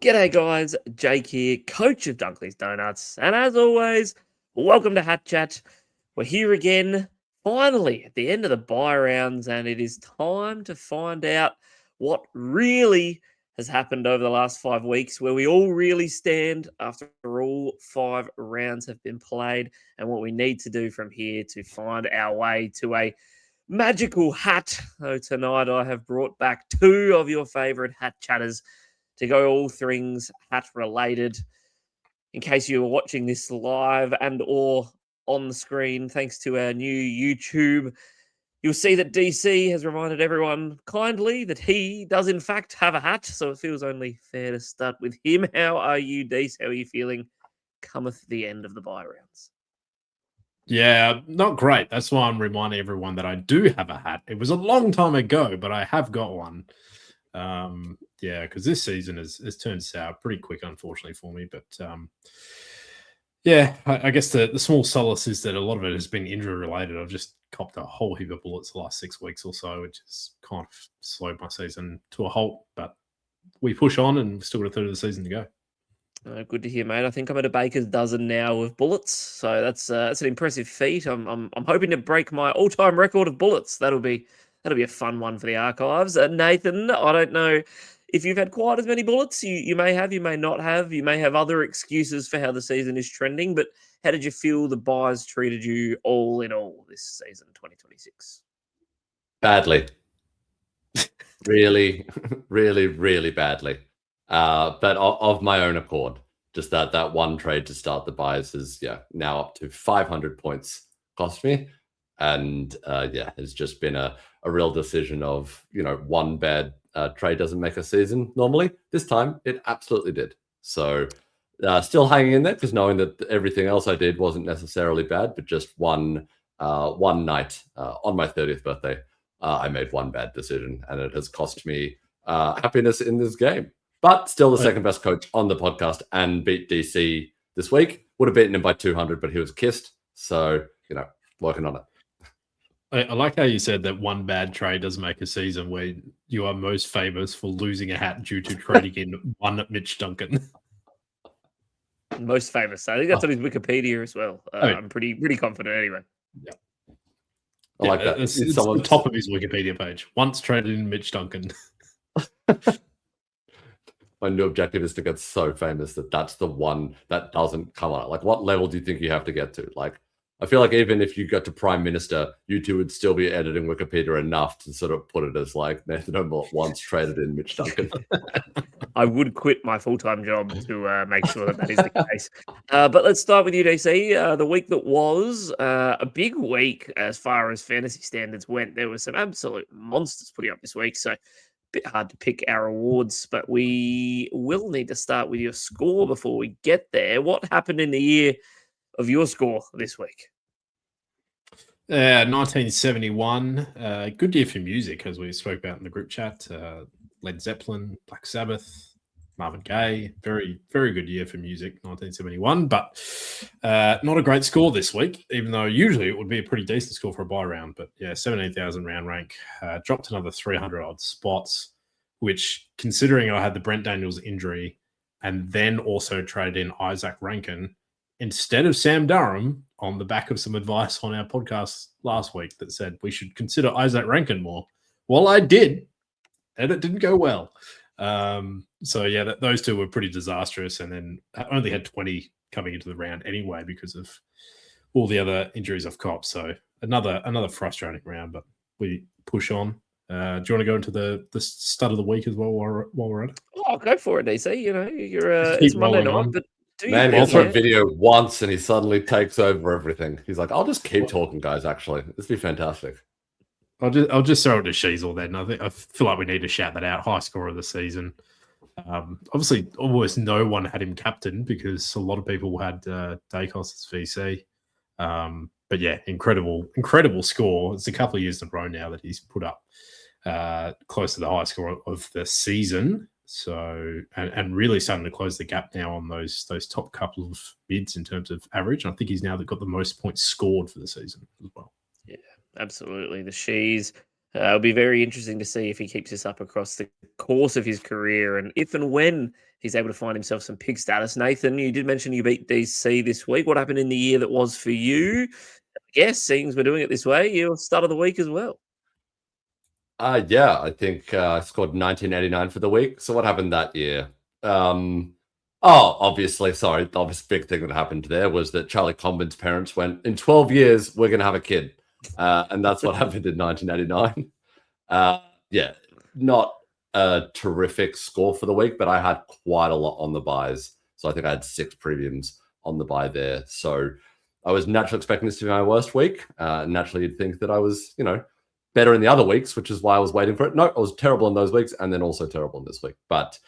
G'day guys, Jake here, coach of Dunkley's Donuts, and as always, welcome to Hat Chat. We're here again, finally, at the end of the bye rounds, and it is time to find out what really has happened over the last 5 weeks, where we all really stand after all 5 rounds have been played, and what we need to do from here to find our way to a magical hat. So tonight I have brought back 2 of your favourite hat chatters to go all things hat related. In case you were watching this live and or on the screen, thanks to our new YouTube, you'll see that DC has reminded everyone kindly that he does in fact have a hat, so it feels only fair to start with him. How are you, DC? How are you feeling? Cometh the end of the bye rounds. Yeah, not great. That's why I'm reminding everyone that I do have a hat. It was a long time ago, but I have got one. Yeah, because this season has turned sour pretty quick, unfortunately for me. But yeah, I guess the small solace is that a lot of it has been injury related. I've just copped a whole heap of bullets the last 6 weeks or so, which has kind of slowed my season to a halt. But we push on, and we've still got a third of the season to go. Good to hear, mate. I think I'm at a baker's dozen now of bullets, so that's an impressive feat. I'm hoping to break my all-time record of bullets. That'll be a fun one for the archives. Nathan, I don't know if you've had quite as many bullets. You may have, you may not have. You may have other excuses for how the season is trending. But how did you feel the buys treated you all in all this season, 2026? Badly. really, really badly. But of my own accord, just that one trade to start the buys is now up to 500 points cost me, and it's just been a real decision of one bad trade doesn't make a season normally. This time it absolutely did. So still hanging in there, because knowing that everything else I did wasn't necessarily bad, but just one night on my 30th birthday, I made one bad decision, and it has cost me happiness in this game. But still the second best coach on the podcast, and beat DC this week. Would have beaten him by 200, but he was kissed. So, working on it. I like how you said that one bad trade doesn't make a season, where you are most famous for losing a hat due to trading in one Mitch Duncan. Most famous. I think that's on his Wikipedia as well. I'm pretty confident anyway. Yeah. I like that. It's the top of his Wikipedia page. Once traded in Mitch Duncan. My new objective is to get so famous that that's the one that doesn't come on. Like, what level do you think you have to get to? Like, I feel like even if you got to Prime Minister, YouTube would still be editing Wikipedia enough to sort of put it as like Nathan O'Mort once traded in Mitch Duncan. I would quit my full-time job to make sure that is the case. But let's start with you, DC. The week that was a big week as far as fantasy standards went. There were some absolute monsters putting up this week, so bit hard to pick our awards, but we will need to start with your score before we get there. What happened in the year of your score this week? 1971. Good year for music, as we spoke about in the group chat. Led Zeppelin, Black Sabbath, Marvin Gaye. Very, very good year for music, 1971. But not a great score this week, even though usually it would be a pretty decent score for a bye round. But yeah, 17,000 round rank. Dropped another 300 odd spots, which, considering I had the Brent Daniels injury and then also traded in Isaac Rankin instead of Sam Durham, on the back of some advice on our podcast last week that said we should consider Isaac Rankin more. Well, I did, and it didn't go well. So yeah, those two were pretty disastrous, and then I only had 20 coming into the round anyway because of all the other injuries I've copped. So another frustrating round, but we push on. Do you want to go into the stud of the week as well while we're at it? Oh, go for it, DC. It's Monday night, but man, he also video once and he suddenly takes over everything. He's like, I'll just keep talking, guys. Actually, this would be fantastic. I'll just throw it to Sheasel then. I feel like we need to shout that out. High score of the season. Obviously, almost no one had him captain because a lot of people had Dacos as VC. But yeah, incredible score. It's a couple of years in a row now that he's put up close to the high score of the season. So, and really starting to close the gap now on those top couple of bids in terms of average. I think he's now got the most points scored for the season as well. Yeah, absolutely. The Shees It'll be very interesting to see if he keeps this up across the course of his career and if and when he's able to find himself some pig status. Nathan, you did mention you beat DC this week. What happened in the year that was for you? Yes, seeing as we're doing it this way, you're start of the week as well. Yeah, I think I scored 1989 for the week. So what happened that year? Obviously, sorry. The obvious big thing that happened there was that Charlie Comben's parents went, in 12 years, we're going to have a kid. And that's what happened in 1989. Yeah, not a terrific score for the week, but I had quite a lot on the buys. So I think I had 6 premiums on the buy there. So I was naturally expecting this to be my worst week. Naturally, you'd think that I was, better in the other weeks, which is why I was waiting for it. No, I was terrible in those weeks and then also terrible in this week. But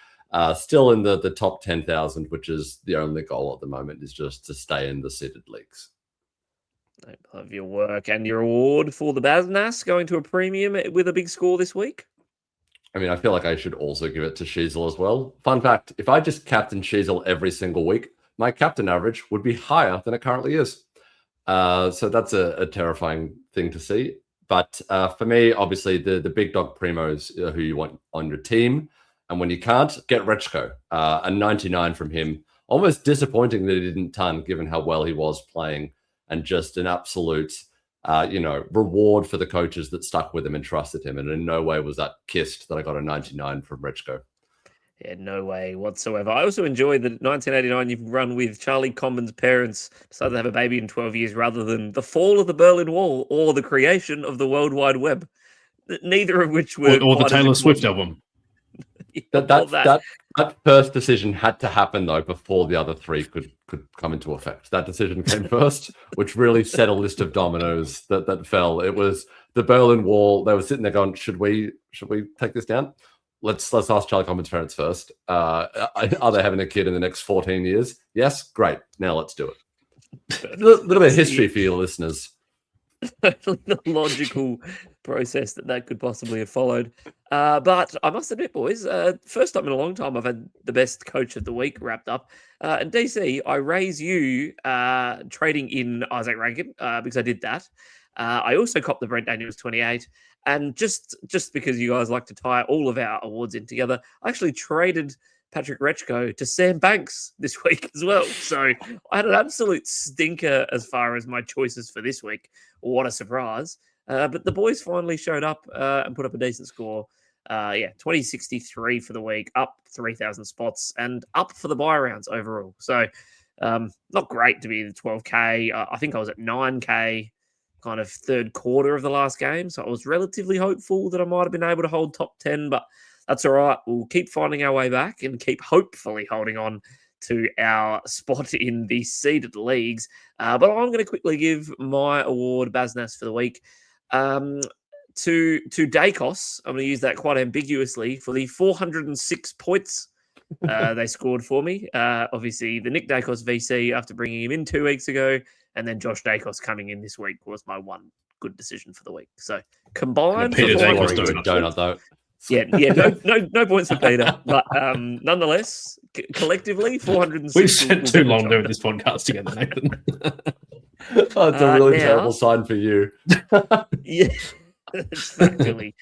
still in the top 10,000, which is the only goal at the moment, is just to stay in the seeded leagues. I love your work and your award for the Baznas going to a premium with a big score this week. I mean, I feel like I should also give it to Sheasel as well. Fun fact, if I just captain Sheasel every single week, my captain average would be higher than it currently is. So that's a terrifying thing to see. But for me, obviously, the big dog primos who you want on your team. And when you can't, get Rechko. A 99 from him. Almost disappointing that he didn't ton, given how well he was playing. And just an absolute, reward for the coaches that stuck with him and trusted him. And in no way was that kissed that I got a 99 from Rechko. Yeah, no way whatsoever. I also enjoyed that 1989 you've run with Charlie Comben's parents decided to have a baby in 12 years rather than the fall of the Berlin Wall or the creation of the World Wide Web. Neither of which were... Or the Taylor Swift album. That first decision had to happen, though, before the other 3 could come into effect. That decision came first, which really set a list of dominoes that fell. It was the Berlin Wall. They were sitting there going, should we take this down? Let's ask Charlie Comben's parents first. Are they having a kid in the next 14 years? Yes? Great. Now let's do it. A little bit of history for your listeners. Totally the logical process that could possibly have followed. But I must admit, boys, first time in a long time I've had the best coach of the week wrapped up. And DC, I raise you trading in Isaac Rankin because I did that. I also copped the Brent Daniels 28. And just because you guys like to tie all of our awards in together, I actually traded Patrick Rechko to Sam Banks this week as well. So I had an absolute stinker as far as my choices for this week. What a surprise. But the boys finally showed up and put up a decent score. 2063 for the week, up 3,000 spots and up for the buy rounds overall. So not great to be the 12K. I think I was at 9K kind of third quarter of the last game. So I was relatively hopeful that I might have been able to hold top 10, but that's all right. We'll keep finding our way back and keep hopefully holding on to our spot in the seeded leagues. But I'm going to quickly give my award, Baznas, for the week to Dacos. I'm going to use that quite ambiguously for the 406 points they scored for me. Obviously, the Nick Dacos VC after bringing him in 2 weeks ago, and then Josh Dacos coming in this week was my one good decision for the week. So combined, Peter Dacos donut though. Yeah, no points for Peter, but nonetheless, collectively 406. We've spent too long doing this podcast together, Nathan. It's a really terrible sign for you. Yeah, it's factually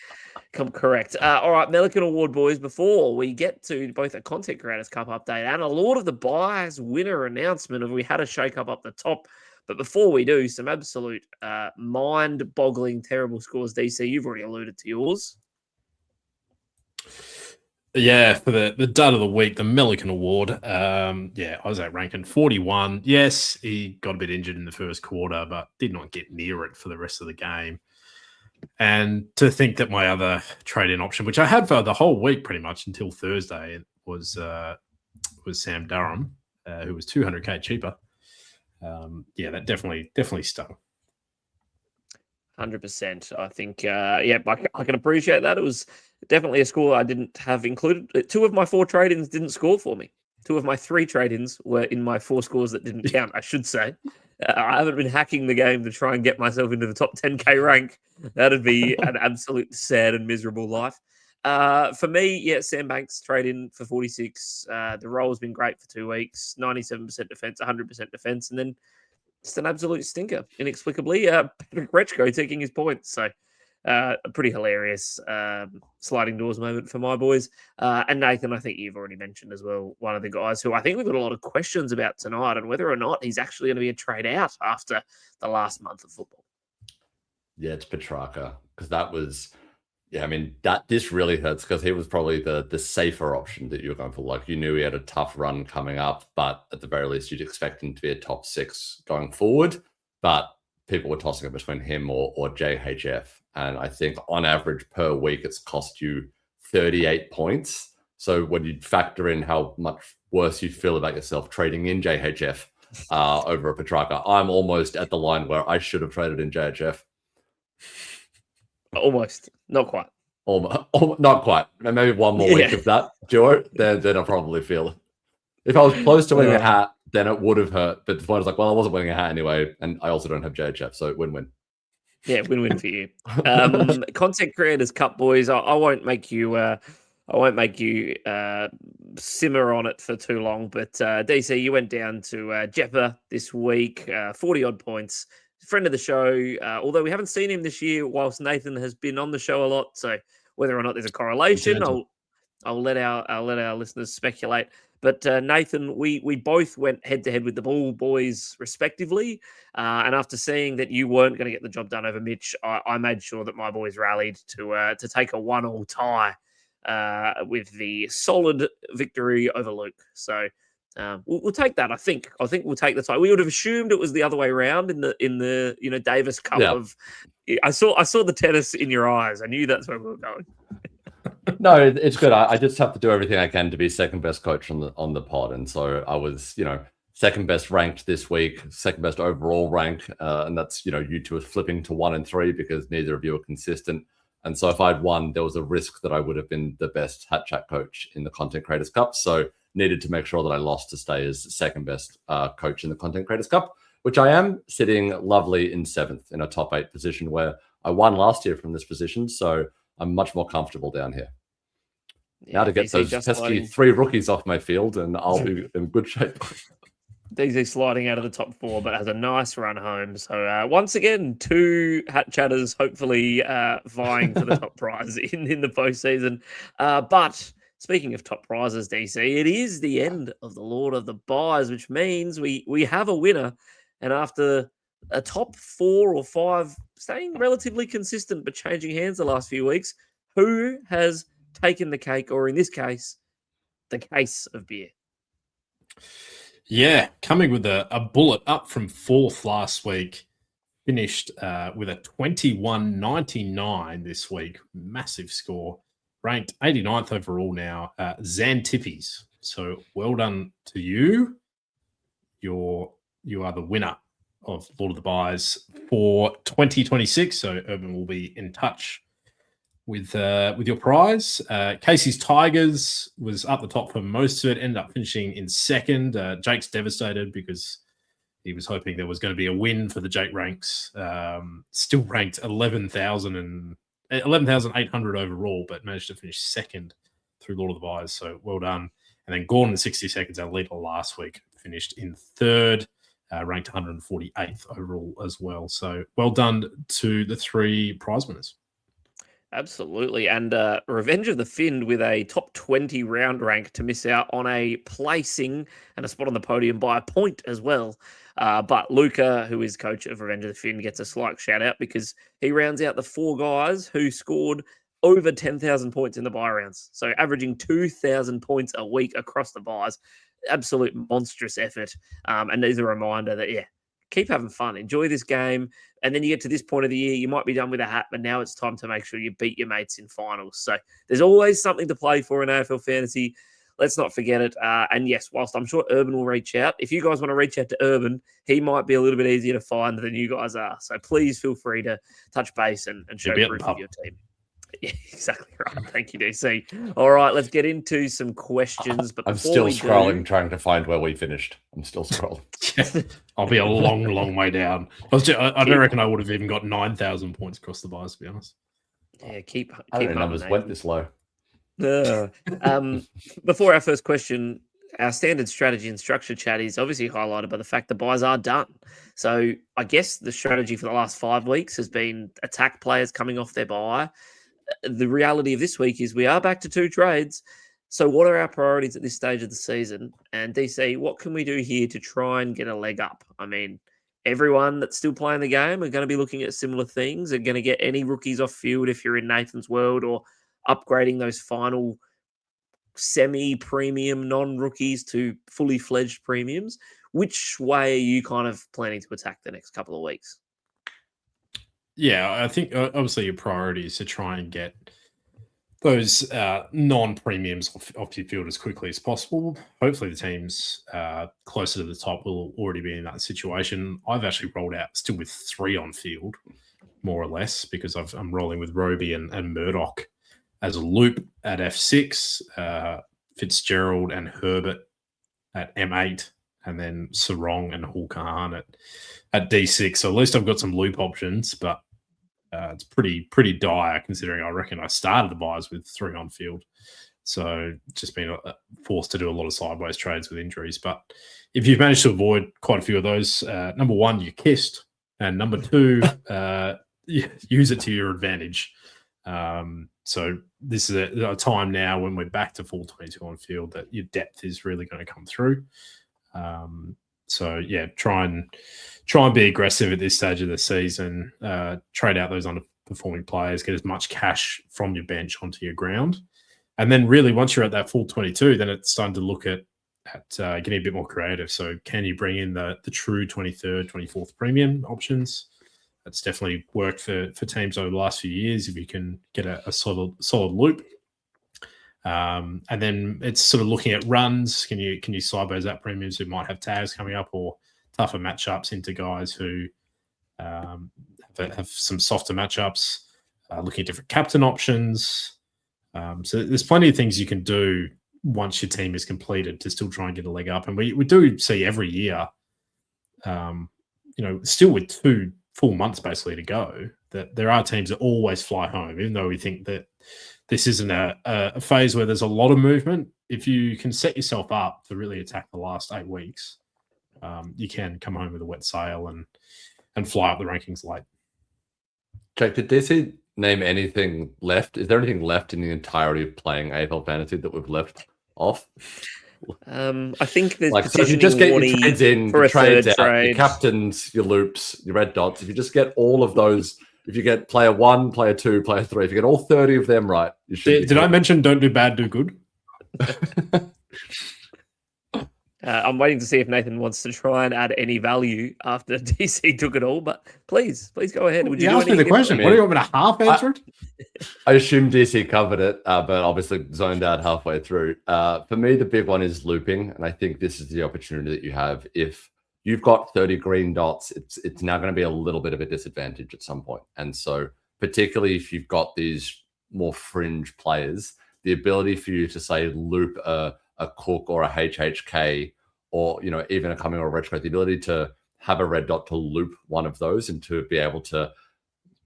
come correct. All right, Melican Award boys. Before we get to both a Content Creators Cup update and a Lord of the Buys winner announcement of we had a shake up the top. But before we do, some absolute mind-boggling, terrible scores. DC, you've already alluded to yours. Yeah, for the dud of the week, the Melican Award. Isaac Rankin, 41. Yes, he got a bit injured in the first quarter, but did not get near it for the rest of the game. And to think that my other trade-in option, which I had for the whole week pretty much until Thursday, was Sam Durham, who was 200K cheaper. That definitely stung. 100%. I think, I can appreciate that. It was definitely a score I didn't have included. 2 of my 4 trade-ins didn't score for me. 2 of my 3 trade-ins were in my 4 scores that didn't count, I should say. I haven't been hacking the game to try and get myself into the top 10K rank. That'd be an absolute sad and miserable life. For me, Sam Banks trade-in for 46. The role's been great for 2 weeks. 97% defense, 100% defense, and then just an absolute stinker, inexplicably. Patrick Rechko taking his points. So A pretty hilarious sliding doors moment for my boys. And Nathan, I think you've already mentioned as well, one of the guys who I think we've got a lot of questions about tonight and whether or not he's actually going to be a trade out after the last month of football. Yeah, it's Petrarca, because that was, I mean, this really hurts because he was probably the safer option that you were going for. Like, you knew he had a tough run coming up, but at the very least, you'd expect him to be a top 6 going forward. But people were tossing it between him or JHF. And I think on average per week, it's cost you 38 points. So when you factor in how much worse you feel about yourself trading in JHF over a Petrarca, I'm almost at the line where I should have traded in JHF. Almost. Not quite. Almost, not quite. Maybe one more week of that, Joe, then I'll probably feel it. If I was close to winning a hat, then it would have hurt. But the point is like, well, I wasn't winning a hat anyway, and I also don't have JHF, so win-win. Yeah, win-win for you. Content Creators Cup, boys. I won't make you. I won't make you simmer on it for too long. But DC, you went down to Jeppa this week, 40-odd points. Friend of the show, although we haven't seen him this year, whilst Nathan has been on the show a lot. So whether or not there's a correlation, I'll let our listeners speculate. But Nathan, we both went head to head with the Ball boys respectively, and after seeing that you weren't going to get the job done over Mitch, I made sure that my boys rallied to take a 1-1 tie with the solid victory over Luke. So we'll take that. I think we'll take the tie. We would have assumed it was the other way around in the Davis Cup. Yeah. I saw the tennis in your eyes. I knew that's where we were going. No, it's good. I just have to do everything I can to be second best coach on the pod, and so I was, second best ranked this week, second best overall rank, and that's you two are flipping to 1 and 3 because neither of you are consistent. And so if I'd won, there was a risk that I would have been the best Hat Chat coach in the Content Creators Cup. So needed to make sure that I lost to stay as second best coach in the Content Creators Cup, which I am, sitting lovely in 7th in a top 8 position where I won last year from this position. So I'm much more comfortable down here. Yeah, now to get those pesky 3 rookies off my field, and I'll be in good shape. DZ sliding out of the top 4, but has a nice run home. So once again, 2 Hat Chatters hopefully vying for the top prize in the postseason. But speaking of top prizes, DC, it is the end of the Lord of the Buys, which means we have a winner. And after a top 4 or 5 staying relatively consistent but changing hands the last few weeks, who has taken the cake, or in this case, the case of beer? Yeah, coming with a bullet up from 4th last week, finished with a 21.99 this week. Massive score. Ranked 89th overall now. Xantippies. So well done to you. You are the winner of Lord of the Buys for 2026. So Urban will be in touch with your prize. Casey's Tigers was up the top for most of it, ended up finishing in 2nd. Jake's devastated because he was hoping there was going to be a win for the Jake ranks. Still ranked 11,800 overall, but managed to finish 2nd through Lord of the Buys. So well done. And then Gordon, 60 seconds, our leader last week, finished in 3rd. Ranked 148th overall as well. So well done to the 3 prize winners. Absolutely. And Revenge of the Fiend with a top 20 round rank to miss out on a placing and a spot on the podium by a point as well. But Luca, who is coach of Revenge of the Fiend, gets a slight shout out because he rounds out the 4 guys who scored over 10,000 points in the buy rounds. So averaging 2,000 points a week across the buys. Absolute monstrous effort. And there's a reminder that, keep having fun. Enjoy this game. And then you get to this point of the year, you might be done with a hat, but now it's time to make sure you beat your mates in finals. So there's always something to play for in AFL Fantasy. Let's not forget it. And yes, whilst I'm sure Urban will reach out, if you guys want to reach out to Urban, he might be a little bit easier to find than you guys are. So please feel free to touch base and show proof of your team. Yeah, exactly right. Thank you, DC. All right, let's get into some questions. But I'm still scrolling, trying to find where we finished. I'm still scrolling. I'll be a long, long way down. I don't reckon I would have even got 9,000 points across the buys, to be honest. Yeah, keep I didn't know numbers went this low. Before our first question, our standard strategy and structure chat is obviously highlighted by the fact the buys are done. So I guess the strategy for the last 5 weeks has been attack players coming off their buy. The reality of this week is we are back to 2 trades. So what are our priorities at this stage of the season? And DC, what can we do here to try and get a leg up? I mean, everyone that's still playing the game are going to be looking at similar things. Are going to get any rookies off field if you're in Nathan's world, or upgrading those final semi-premium non-rookies to fully fledged premiums. Which way are you kind of planning to attack the next couple of weeks? Yeah, I think obviously your priority is to try and get those non-premiums off your field as quickly as possible. Hopefully the teams closer to the top will already be in that situation. I've actually rolled out still with 3 on field, more or less, because I'm rolling with Roby and Murdoch as a loop at F6, Fitzgerald and Herbert at M8, and then Sarong and Hulkahan at D6. So at least I've got some loop options, but it's pretty dire considering I reckon I started the buys with 3 on field. So just been forced to do a lot of sideways trades with injuries. But if you've managed to avoid quite a few of those, number 1, you're kissed. And number 2, use it to your advantage. So this is a time now when we're back to full 22 on field that your depth is really going to come through. So yeah, try and be aggressive at this stage of the season. Trade out those underperforming players, get as much cash from your bench onto your ground, and then really once you're at that full 22, then it's time to look at getting a bit more creative. So can you bring in the true 23rd, 24th premium options? That's definitely worked for teams over the last few years. If you can get a solid loop. And then it's sort of looking at runs. Can you sideways that premiums who might have tags coming up, or tougher matchups into guys who have some softer matchups, looking at different captain options. So there's plenty of things you can do once your team is completed to still try and get a leg up. And we do see every year, still with 2 full months basically to go, that there are teams that always fly home, even though we think that this isn't a phase where there's a lot of movement. If you can set yourself up to really attack the last 8 weeks, you can come home with a wet sail and fly up the rankings late. Jake, did DC name anything left? Is there anything left in the entirety of playing AFL Fantasy that we've left off? I think there's so if you just get your trades in, for your a trades third out, trade. your captains, your loops, your red dots, if you just get all of those, if you get player 1, player 2, player 3, if you get all 30 of them right, you should. Did I mention don't do bad, do good? I'm waiting to see if Nathan wants to try and add any value after DC took it all, but please go ahead. Would you ask me the question? What do you want me to half answer it? I assume DC covered it, but obviously zoned out halfway through. For me, the big one is looping, and I think this is the opportunity that you have. If you've got 30 green dots, it's now going to be a little bit of a disadvantage at some point. And so particularly if you've got these more fringe players, the ability for you to say loop a Cook or a HHK, or even a Cumming or a Retro, the ability to have a red dot to loop one of those and to be able to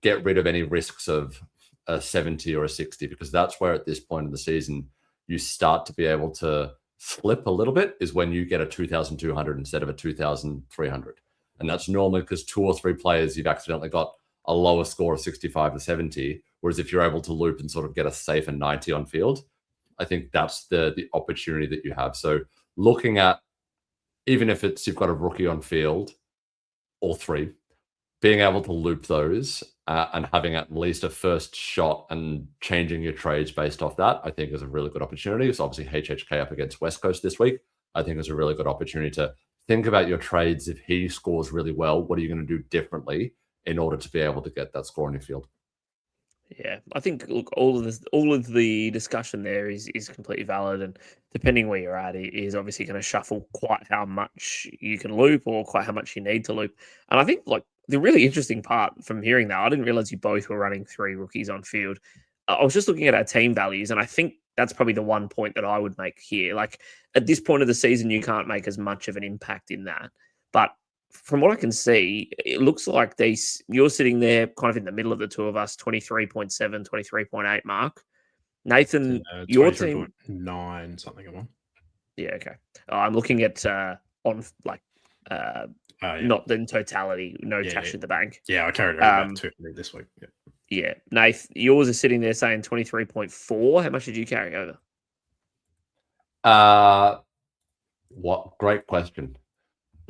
get rid of any risks of a 70 or a 60, because that's where at this point in the season you start to be able to flip a little bit, is when you get a 2,200 instead of a 2,300. And that's normally because 2 or 3 players you've accidentally got a lower score of 65 to 70. Whereas if you're able to loop and sort of get a safer 90 on field, I think that's the opportunity that you have. So looking at, even if you've got a rookie on field, or 3, being able to loop those and having at least a first shot and changing your trades based off that, I think is a really good opportunity. So obviously HHK up against West Coast this week, I think is a really good opportunity to think about your trades. If he scores really well, what are you going to do differently in order to be able to get that score on your field? Yeah, I think all of the discussion there is completely valid, and depending where you're at, it is obviously going to shuffle quite how much you can loop or quite how much you need to loop. And I think the really interesting part from hearing that, I didn't realize you both were running 3 rookies on field. I was just looking at our team values, and I think that's probably the one point that I would make here. Like at this point of the season, you can't make as much of an impact in that, but from what I can see, it looks like you're sitting there kind of in the middle of the two of us, 23.7, 23.8 mark. Nathan, your team 9 something. I'm on. Yeah, okay. I'm looking at on like Yeah. not in totality, no Yeah, cash yeah. in the bank. Yeah, I carried over about 200 this week. Yeah. Yeah, Nath, yours is sitting there saying 23.4. How much did you carry over? What great question.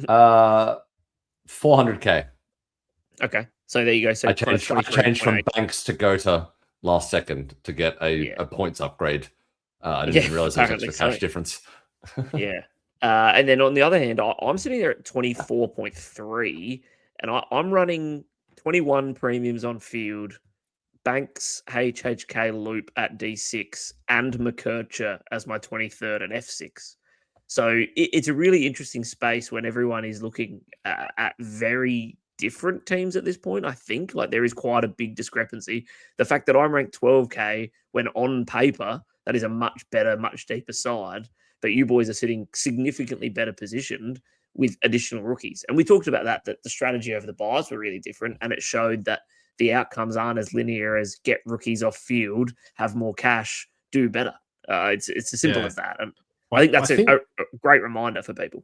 400k. Okay, so there you go. So I changed from banks to Gota last second to get a points upgrade. I didn't even realize there was extra cash difference. Yeah. And then on the other hand, I'm sitting there at 24.3, and I'm running 21 premiums on field, Banks, HHK Loop at D6, and McKercher as my 23rd and F6. So it's a really interesting space when everyone is looking at very different teams at this point. I think like there is quite a big discrepancy. The fact that I'm ranked 12k when on paper that is a much better, much deeper side, but you boys are sitting significantly better positioned with additional rookies. And we talked about that the strategy over the buys were really different, and it showed that the outcomes aren't as linear as get rookies off field, have more cash, do better. It's as simple as that. And I think that's a great reminder for people.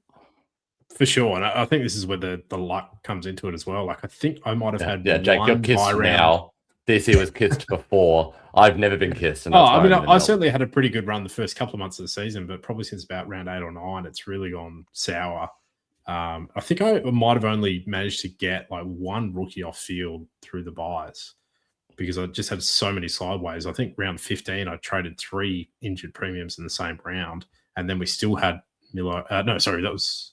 For sure. And I think this is where the luck comes into it as well. Like, I think I might have had Jake, you're kissed now. DC was kissed before. I've never been kissed. And I certainly had a pretty good run the first couple of months of the season, but probably since about round 8 or 9, it's really gone sour. I think I might have only managed to get like one rookie off field through the buys because I just had so many sideways. I think round 15, I traded 3 injured premiums in the same round. And then we still had Miller. No, sorry, that was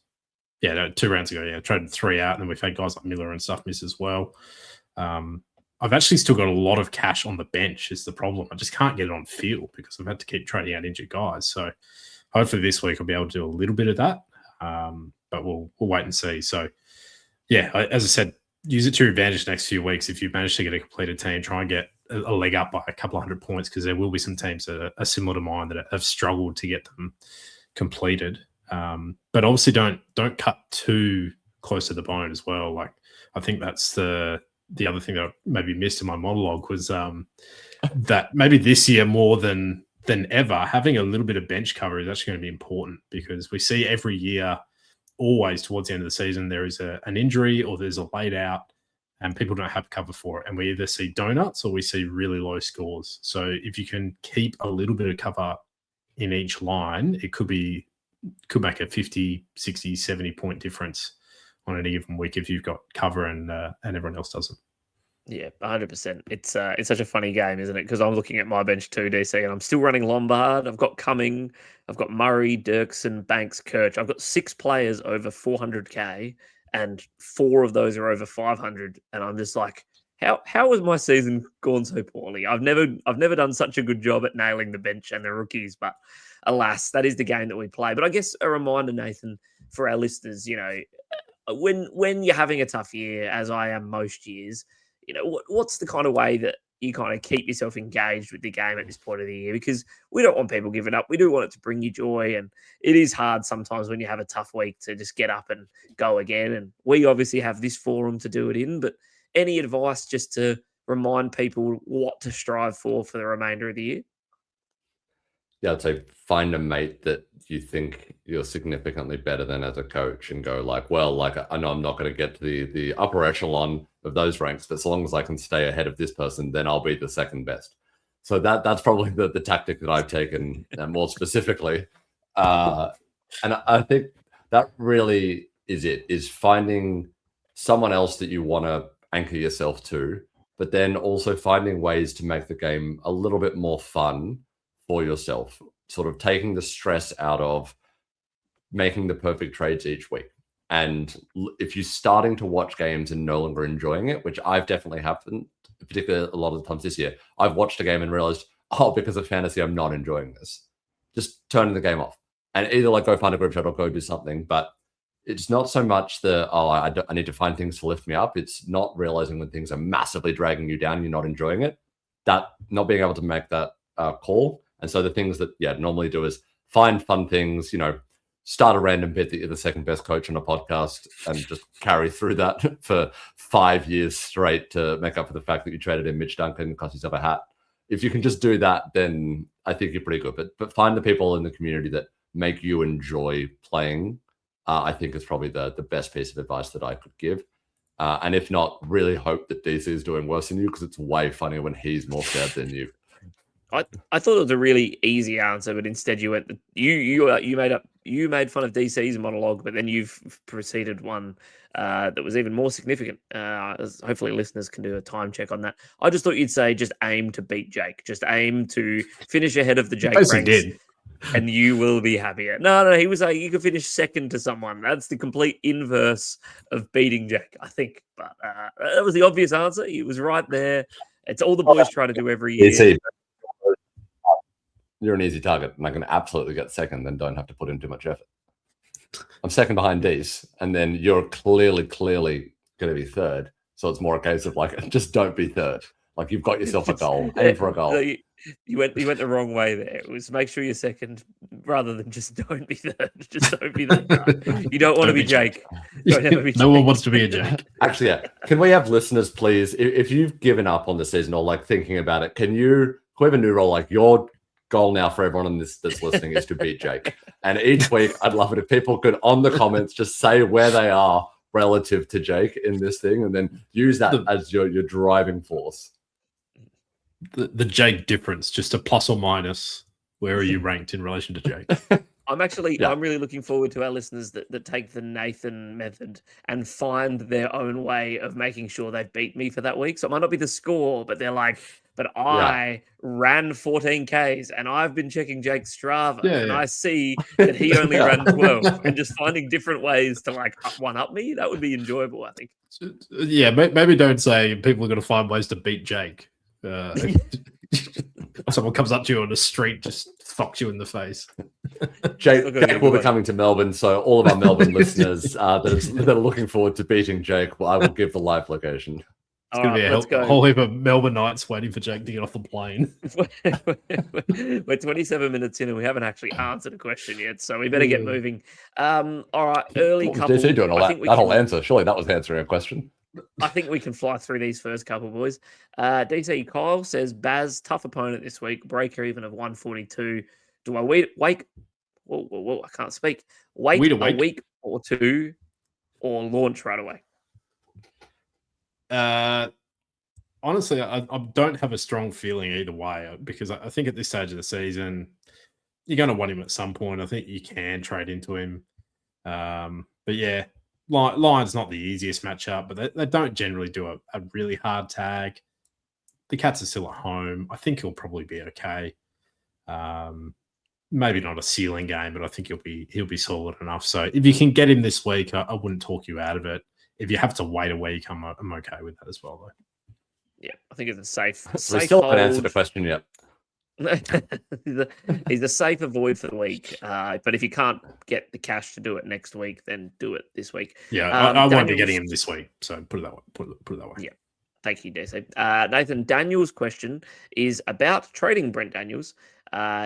2 rounds ago. Yeah, I traded 3 out, and then we've had guys like Miller and stuff miss as well. I've actually still got a lot of cash on the bench is the problem. I just can't get it on field because I've had to keep trading out injured guys. So hopefully this week I'll be able to do a little bit of that, but we'll wait and see. So yeah, as I said, use it to your advantage next few weeks. If you've managed to get a completed team, try and get a leg up by a couple of 100 points because there will be some teams that are similar to mine that have struggled to get them completed. But obviously don't cut too close to the bone as well. Like I think that's the other thing that I maybe missed in my monologue was that maybe this year more than ever, having a little bit of bench cover is actually going to be important because we see every year, always towards the end of the season, there is an injury or there's a laid out and people don't have cover for it. And we either see donuts or we see really low scores. So if you can keep a little bit of cover in each line, it could make a 50, 60, 70 point difference on any given week if you've got cover and everyone else doesn't. Yeah, 100%. It's such a funny game, isn't it? Because I'm looking at my bench too, DC, and I'm still running Lombard. I've got Cumming, I've got Murray, Dirksen, Banks, Kirch. I've got 6 players over 400k, and 4 of those are over 500. And I'm just like, how has my season gone so poorly? I've never done such a good job at nailing the bench and the rookies, but alas, that is the game that we play. But I guess a reminder, Nathan, for our listeners, you know, when you're having a tough year, as I am most years, you know, what's the kind of way that you kind of keep yourself engaged with the game at this point of the year? Because we don't want people giving up. We do want it to bring you joy. And it is hard sometimes when you have a tough week to just get up and go again. And we obviously have this forum to do it in. But any advice just to remind people what to strive for the remainder of the year? Yeah, I'd say find a mate that you think you're significantly better than as a coach and go like, well, like I know I'm not going to get to the upper echelon of those ranks, but so long as I can stay ahead of this person, then I'll be the second best. So that's probably the tactic that I've taken more specifically. And I think that really is finding someone else that you want to anchor yourself to, but then also finding ways to make the game a little bit more fun for yourself, sort of taking the stress out of making the perfect trades each week. And if you're starting to watch games and no longer enjoying it, which I've definitely happened, particularly a lot of the times this year, I've watched a game and realized, because of fantasy, I'm not enjoying this. Just turning the game off and either like go find a group chat or go do something. But it's not so much I need to find things to lift me up. It's not realizing when things are massively dragging you down, you're not enjoying it. That not being able to make that call. And so the things that normally do is find fun things, you know, start a random bit that you're the second best coach on a podcast and just carry through that for 5 years straight to make up for the fact that you traded in Mitch Duncan and cost yourself a hat. If you can just do that, then I think you're pretty good. But find the people in the community that make you enjoy playing, I think is probably the best piece of advice that I could give. And if not, really hope that DC is doing worse than you, because it's way funnier when he's more scared than you. I thought it was a really easy answer, but instead you went you made fun of DC's monologue, but then you've preceded one that was even more significant. Hopefully, listeners can do a time check on that. I just thought you'd say just aim to beat Jake, just aim to finish ahead of the Jake ranks, did. and you will be happier. No, he was like you could finish second to someone. That's the complete inverse of beating Jake, I think. But that was the obvious answer. He was right there. It's all the boys try to do every year. DC, you're an easy target, and I can absolutely get second, then don't have to put in too much effort. I'm second behind D's, and then you're clearly going to be third. So it's more a case of like, just don't be third. Like you've got yourself a goal, aim for a goal. You went the wrong way there. It was make sure you're second rather than just don't be third. Just don't be that guy. You don't want to be Jake. Don't ever be No one wants to be a Jake. Actually, yeah. Can we have listeners, please, if you've given up on the season or like thinking about it, can we have a new role? Like your goal now for everyone in this that's listening is to beat Jake. And each week, I'd love it if people could, on the comments, just say where they are relative to Jake in this thing, and then use that as your driving force. The Jake difference, just a plus or minus. Where are you ranked in relation to Jake? I'm really looking forward to our listeners that take the Nathan method and find their own way of making sure they beat me for that week. So it might not be the score, but they're like, but I ran 14 Ks and I've been checking Jake's Strava and I see that he only ran 12, and just finding different ways to like one up me. That would be enjoyable, I think. Yeah, maybe don't say people are going to find ways to beat Jake. Someone comes up to you on the street, just fucks you in the face. Jake will be coming to Melbourne, so all of our Melbourne listeners that are looking forward to beating Jake, I will give the live location. It's going to be a whole heap of Melbourne nights waiting for Jake to get off the plane. We're 27 minutes in and we haven't actually answered a question yet, so we better get moving. All right, early couple. DC doing all that whole answer? Surely that was answering a question. I think we can fly through these first couple, boys. DC Kyle says, Baz, tough opponent this week, breaker even of 142. Do I wait? Whoa, I can't speak. Wait a week or two or launch right away? Honestly, I don't have a strong feeling either way, because I think at this stage of the season, you're going to want him at some point. I think you can trade into him. But yeah, Lions not the easiest matchup, but they don't generally do a really hard tag. The Cats are still at home. I think he'll probably be okay. Maybe not a ceiling game, but I think he'll be solid enough. So if you can get him this week, I wouldn't talk you out of it. If you have to wait a week, I'm okay with that as well, though. Yeah, I think it's a safe. We still haven't answered the question yet. He's a safe avoid for the week. But if you can't get the cash to do it next week, then do it this week. Yeah, I won't be getting him this week. So put it that way. Put it that way. Yeah. Thank you, DC. Nathan Daniels' question is about trading Brent Daniels.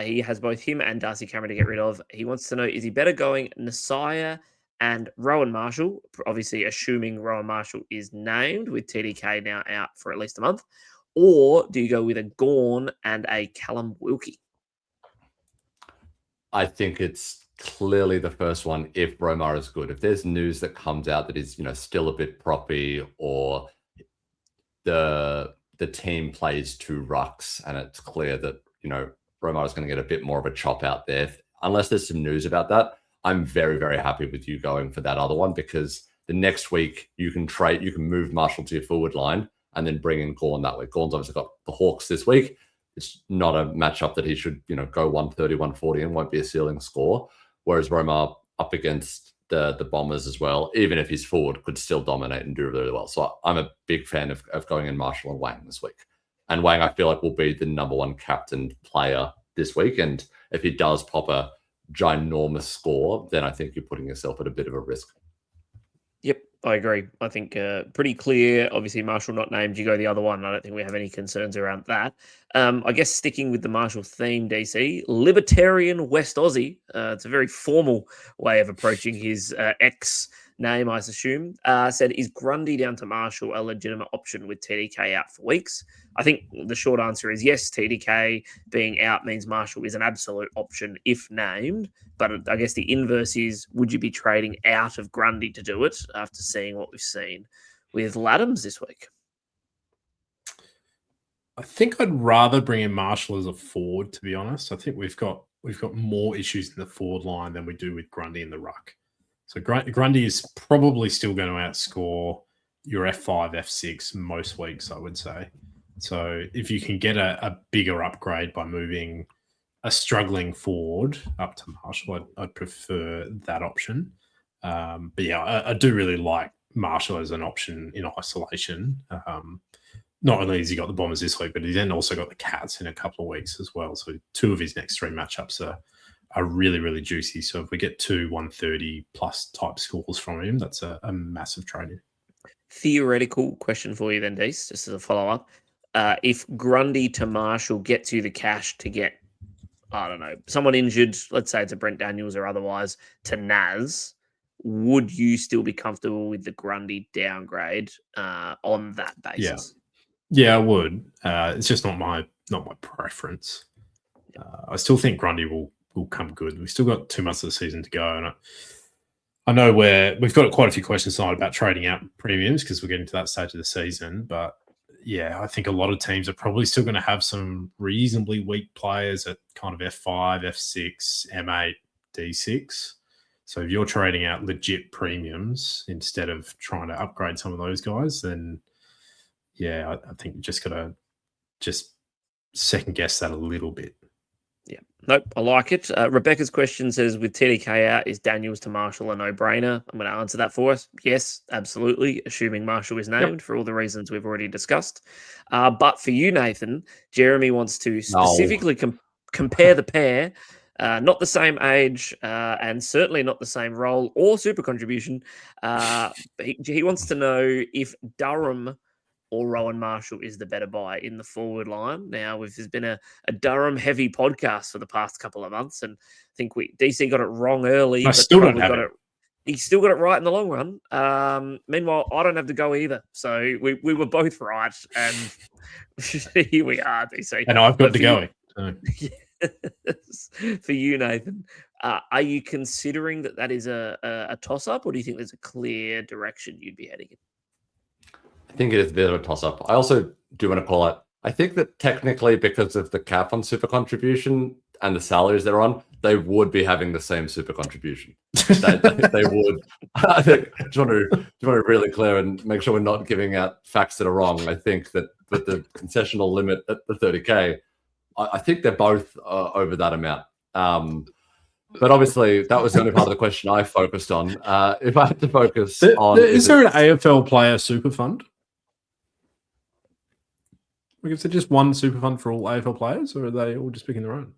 He has both him and Darcy Cameron to get rid of. He wants to know, is he better going Nasiah and Rowan Marshall, obviously assuming Rowan Marshall is named with TDK now out for at least a month, or do you go with a Gawn and a Callum Wilkie? I think it's clearly the first one if Romar is good. If there's news that comes out that is, still a bit proppy, or the team plays two rucks and it's clear that, Romar is going to get a bit more of a chop out there, unless there's some news about that, I'm very, very happy with you going for that other one, because the next week you can move Marshall to your forward line and then bring in Gawn that way. Gawn's obviously got the Hawks this week. It's not a matchup that he should, go 130, 140 and won't be a ceiling score. Whereas Romar up against the Bombers as well, even if he's forward, could still dominate and do really well. So I'm a big fan of going in Marshall and Wang this week. And Wang, I feel like, will be the number one captain player this week. And if he does pop a ginormous score, then I think you're putting yourself at a bit of a risk. Yep, I agree. I think pretty clear. Obviously, Marshall not named. You go the other one. I don't think we have any concerns around that. I guess sticking with the Marshall theme, DC, Libertarian West Aussie. It's a very formal way of approaching his name, I assume, said, is Grundy down to Marshall a legitimate option with TDK out for weeks? I think the short answer is yes. TDK being out means Marshall is an absolute option if named. But I guess the inverse is, would you be trading out of Grundy to do it after seeing what we've seen with Laddams this week? I think I'd rather bring in Marshall as a forward, to be honest. I think we've got more issues in the forward line than we do with Grundy in the ruck. So Grundy is probably still going to outscore your F5, F6 most weeks, I would say. So if you can get a bigger upgrade by moving a struggling forward up to Marshall, I'd prefer that option. But yeah, I do really like Marshall as an option in isolation. Not only has he got the Bombers this week, but he's then also got the Cats in a couple of weeks as well. So 2 of his next 3 matchups are really, really juicy. So if we get 2 130 plus type scores from him, that's a massive trade. Theoretical question for you then, Dees, just as a follow-up. If Grundy to Marshall gets you the cash to get, I don't know, someone injured, let's say it's a Brent Daniels or otherwise, to Naz, would you still be comfortable with the Grundy downgrade on that basis? Yeah, I would. It's just not my preference. I still think Grundy will come good. We've still got 2 months of the season to go, and I know we've got quite a few questions tonight about trading out premiums because we're getting to that stage of the season. But yeah, I think a lot of teams are probably still going to have some reasonably weak players at kind of F5, F6, M8, D6. So if you're trading out legit premiums instead of trying to upgrade some of those guys, then yeah, I think you just got to just second guess that a little bit. Yeah. Nope, I like it. Rebecca's question says, with TDK out, is Daniels to Marshall a no-brainer? I'm going to answer that for us. Yes, absolutely, assuming Marshall is named for all the reasons we've already discussed. But for you, Nathan, Jeremy wants to specifically compare the pair, not the same age and certainly not the same role or super contribution. He wants to know if Durham or Rowan Marshall is the better buy in the forward line. Now, there's been a Durham-heavy podcast for the past couple of months, and I think DC got it wrong early. I still don't have it. He still got it right in the long run. Meanwhile, I don't have to go either. So we were both right, and here we are, DC. And I've got to go. For you, Nathan, are you considering that is a toss-up, or do you think there's a clear direction you'd be heading in? I think it is a bit of a toss-up. I also do want to call it, I think that technically because of the cap on super contribution and the salaries they're on, they would be having the same super contribution. they would. I think, just want to be really clear and make sure we're not giving out facts that are wrong. I think that with the concessional limit at the 30K, I think they're both over that amount. But obviously, that was the only part of the question I focused on. If I had to focus on... Is there an AFL player super fund? Is it just one super fund for all AFL players, or are they all just picking their own?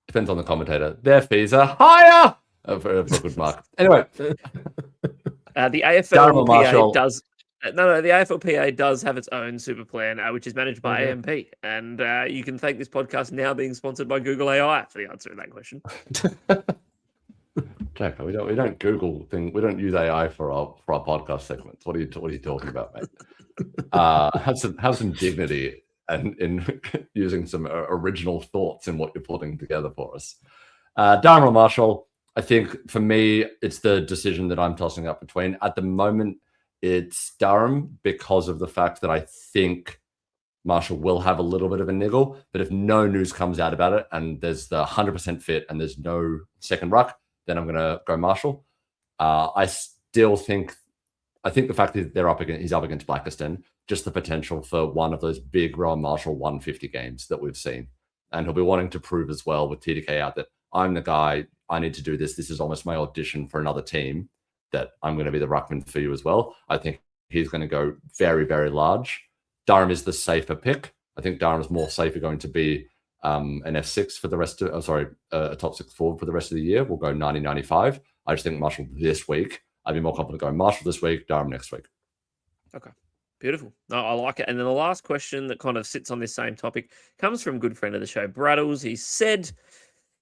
Depends on the commentator. Their fees are higher! For a good mark. Anyway. The AFLPA does... No, the AFLPA does have its own super plan, which is managed by AMP. And you can thank this podcast now being sponsored by Google AI for the answer to that question. Jack, we don't Google things. We don't use AI for our podcast segments. What are you talking about, mate? Have some dignity and in using some original thoughts in what you're putting together for us. Durham or Marshall, I think for me, it's the decision that I'm tossing up between. At the moment, it's Durham because of the fact that I think Marshall will have a little bit of a niggle. But if no news comes out about it and there's the 100% fit and there's no second ruck, then I'm going to go Marshall. I think the fact that he's up against Blackiston, just the potential for one of those big Rowan Marshall 150 games that we've seen. And he'll be wanting to prove as well with TDK out that I'm the guy, I need to do this. This is almost my audition for another team, that I'm going to be the ruckman for you as well. I think he's going to go very, very large. Durham is the safer pick. I think Durham's more safer going to be an F6 for the rest of, a top 6 forward for the rest of the year. We'll go 90-95. I just think Marshall this week. I'd be more confident going Marshall this week, Durham next week. Okay. Beautiful. No, I like it. And then the last question that kind of sits on this same topic comes from a good friend of the show, Braddles. He said,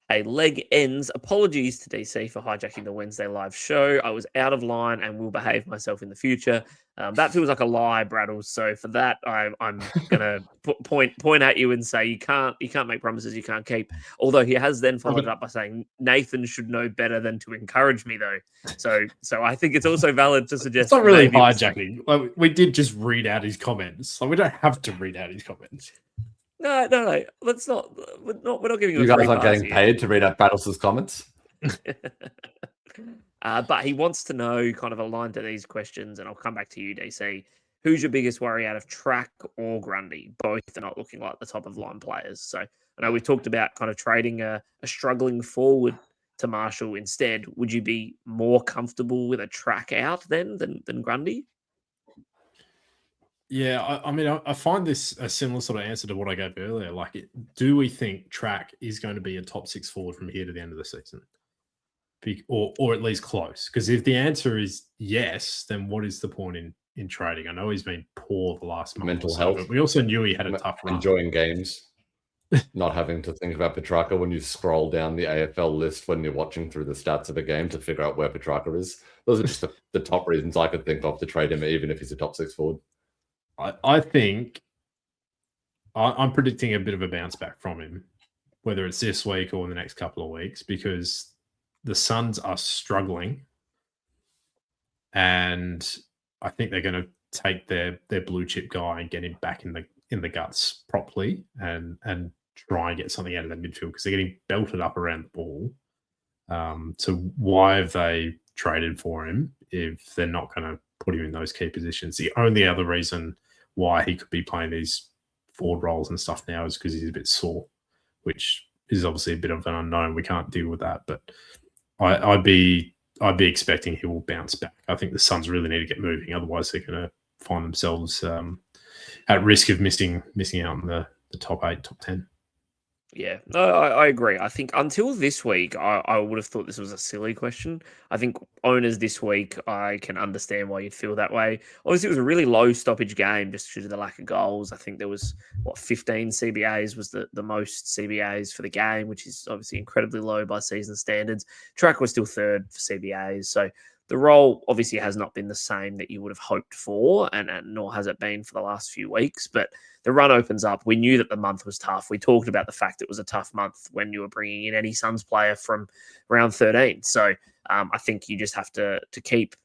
Hey, leg ends. Apologies to DC for hijacking the Wednesday live show. I was out of line and will behave myself in the future. That feels like a lie, Braddles. So for that, I'm gonna point at you and say you can't make promises you can't keep. Although he has then followed it up by saying Nathan should know better than to encourage me, though. So I think it's also valid to suggest It's not really maybe it was like- hijacking. Like, we did just read out his comments. Like, we don't have to read out his comments. No. Let's not. We're not giving You a guys free aren't pass getting here. paid to read out Battles's comments. But he wants to know, kind of aligned to these questions, and I'll come back to you, DC. Who's your biggest worry out of Track or Grundy? Both are not looking like the top of line players. So I know we've talked about kind of trading a struggling forward to Marshall instead. Would you be more comfortable with a Track out then than Grundy? Yeah, I mean, I find this a similar sort of answer to what I gave earlier. Like, do we think Track is going to be a top 6 forward from here to the end of the season? Or at least close? Because if the answer is yes, then what is the point in trading? I know he's been poor the last month. Mental or so, health. but we also knew he had a tough run. Enjoying games. Not having to think about Petrarca when you scroll down the AFL list when you're watching through the stats of a game to figure out where Petrarca is. Those are just the top reasons I could think of to trade him, even if he's a top 6 forward. I think I'm predicting a bit of a bounce back from him, whether it's this week or in the next couple of weeks, because the Suns are struggling, and I think they're going to take their blue chip guy and get him back in the guts properly, and try and get something out of that midfield because they're getting belted up around the ball. So why have they traded for him if they're not going to put him in those key positions? The only other reason why he could be playing these forward roles and stuff now is because he's a bit sore, which is obviously a bit of an unknown. We can't deal with that, but I'd be expecting he will bounce back. I think the Suns really need to get moving, otherwise they're going to find themselves at risk of missing out in the top 8, top 10. Yeah, no, I agree. I think until this week, I would have thought this was a silly question. I think owners this week, I can understand why you'd feel that way. Obviously, it was a really low stoppage game just due to the lack of goals. I think there was, 15 CBAs was the most CBAs for the game, which is obviously incredibly low by season standards. Track was still third for CBAs. So the role obviously has not been the same that you would have hoped for, and nor has it been for the last few weeks. But the run opens up. We knew that the month was tough. We talked about the fact it was a tough month when you were bringing in any Suns player from round 13. So I think you just have to keep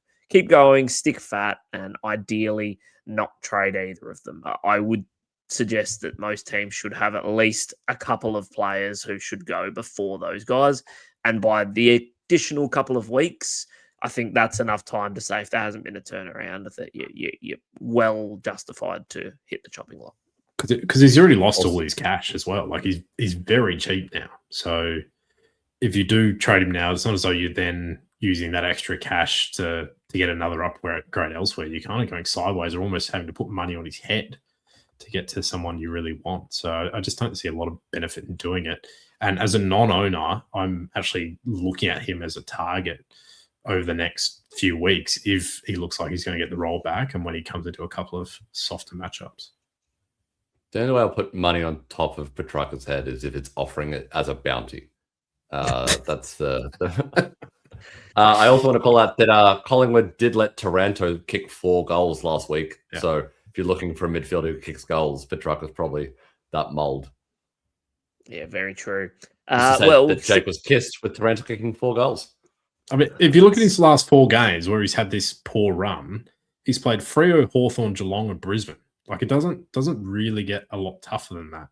going, stick fat, and ideally not trade either of them. I would suggest that most teams should have at least a couple of players who should go before those guys. And by the additional couple of weeks, I think that's enough time to say if there hasn't been a turnaround, that you're well justified to hit the chopping block. Because he's already lost all his cash as well. Like he's very cheap now. So if you do trade him now, it's not as though you're then using that extra cash to get another upgrade elsewhere. You're kind of going sideways or almost having to put money on his head to get to someone you really want. So I just don't see a lot of benefit in doing it. And as a non-owner, I'm actually looking at him as a target over the next few weeks if he looks like he's going to get the roll back and when he comes into a couple of softer matchups. The only way I'll put money on top of Petrarca's head is if it's offering it as a bounty. That's the I also want to call out that Collingwood did let Taranto kick 4 goals last week. Yeah. So if you're looking for a midfielder who kicks goals, Petrarca's probably that mold. Yeah, very true. Jake was kissed with Taranto kicking 4 goals. I mean, if you look at his last 4 games where he's had this poor run, he's played Freo, Hawthorn, Geelong, and Brisbane. Like, it doesn't really get a lot tougher than that.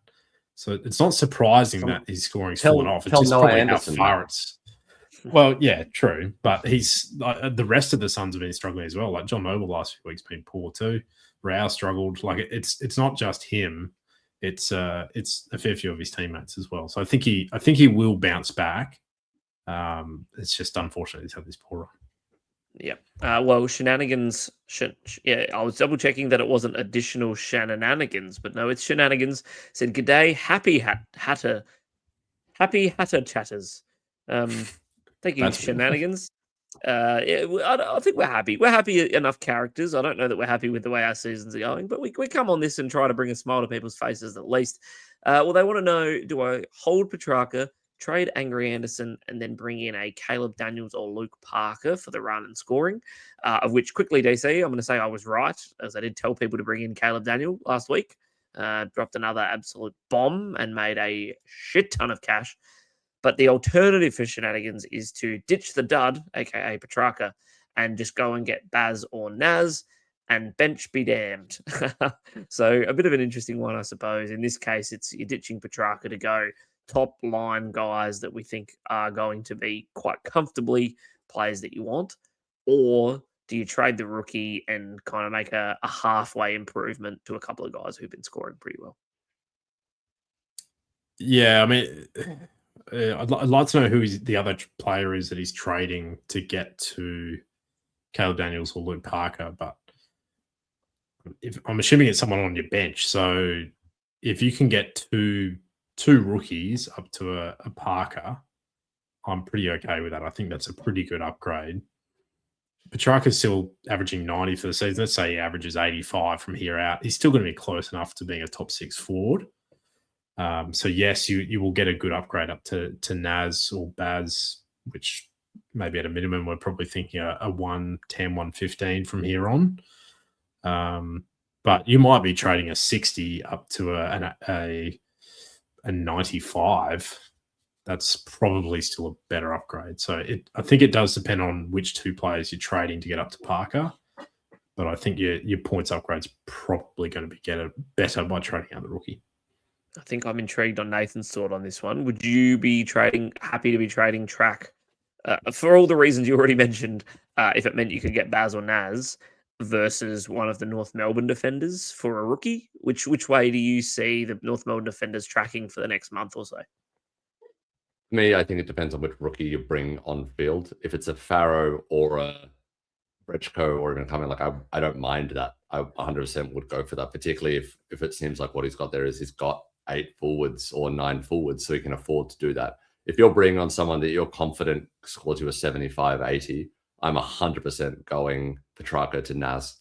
So it's not surprising that his scoring's fallen off. It's just probably Anderson, how far it's. Well, yeah, true. But he's the rest of the Suns have been struggling as well. Like John Noble last few weeks been poor too. Rao struggled. Like it's not just him. It's a fair few of his teammates as well. So I think he will bounce back. It's just unfortunate he's had this poor run. Yeah. Well, shenanigans. I was double checking that it wasn't additional shenanigans, but no, it's shenanigans. Said, "G'day, happy Hatter chatters." Thank you, That's shenanigans. I think we're happy. We're happy enough characters. I don't know that we're happy with the way our seasons are going, but we come on this and try to bring a smile to people's faces at least. Well, they want to know: do I hold Petrarca, trade Angry Anderson, and then bring in a Caleb Daniels or Luke Parker for the run and scoring, of which quickly, DC, I'm going to say I was right, as I did tell people to bring in Caleb Daniel last week. Dropped another absolute bomb and made a shit ton of cash. But the alternative for shenanigans is to ditch the dud, aka Petrarca, and just go and get Baz or Naz, and bench be damned. So a bit of an interesting one, I suppose. In this case, it's you're ditching Petrarca to go top line guys that we think are going to be quite comfortably players that you want, or do you trade the rookie and kind of make a halfway improvement to a couple of guys who've been scoring pretty well? Yeah, I mean, I'd like to know who the other player is that he's trading to get to Caleb Daniels or Luke Parker, but if I'm assuming it's someone on your bench. So if you can get two rookies up to a Parker, I'm pretty okay with that. I think that's a pretty good upgrade. Petrarca's still averaging 90 for the season. Let's say he averages 85 from here out. He's still going to be close enough to being a top 6 forward. So yes, you will get a good upgrade up to Naz or Baz, which maybe at a minimum we're probably thinking a 110, 115 from here on. But you might be trading a 60 up to a 95. That's probably still a better upgrade. So I think it does depend on which two players you're trading to get up to Parker. But I think your points upgrade's probably going to be better by trading out the rookie. I think I'm intrigued on Nathan's thought on this one. Would you be happy to be trading Track for all the reasons you already mentioned, if it meant you could get Baz or Naz versus one of the North Melbourne defenders for a rookie? Which way do you see the North Melbourne defenders tracking for the next month or so? Me, I think it depends on which rookie you bring on field. If it's a Farrow or a Brechko or even coming, like I don't mind that. I 100% would go for that, particularly if it seems like what he's got there is he's got 8 forwards or 9 forwards, so he can afford to do that. If you're bringing on someone that you're confident scores you a 75, 80, I'm 100% going Petrarca to Naz.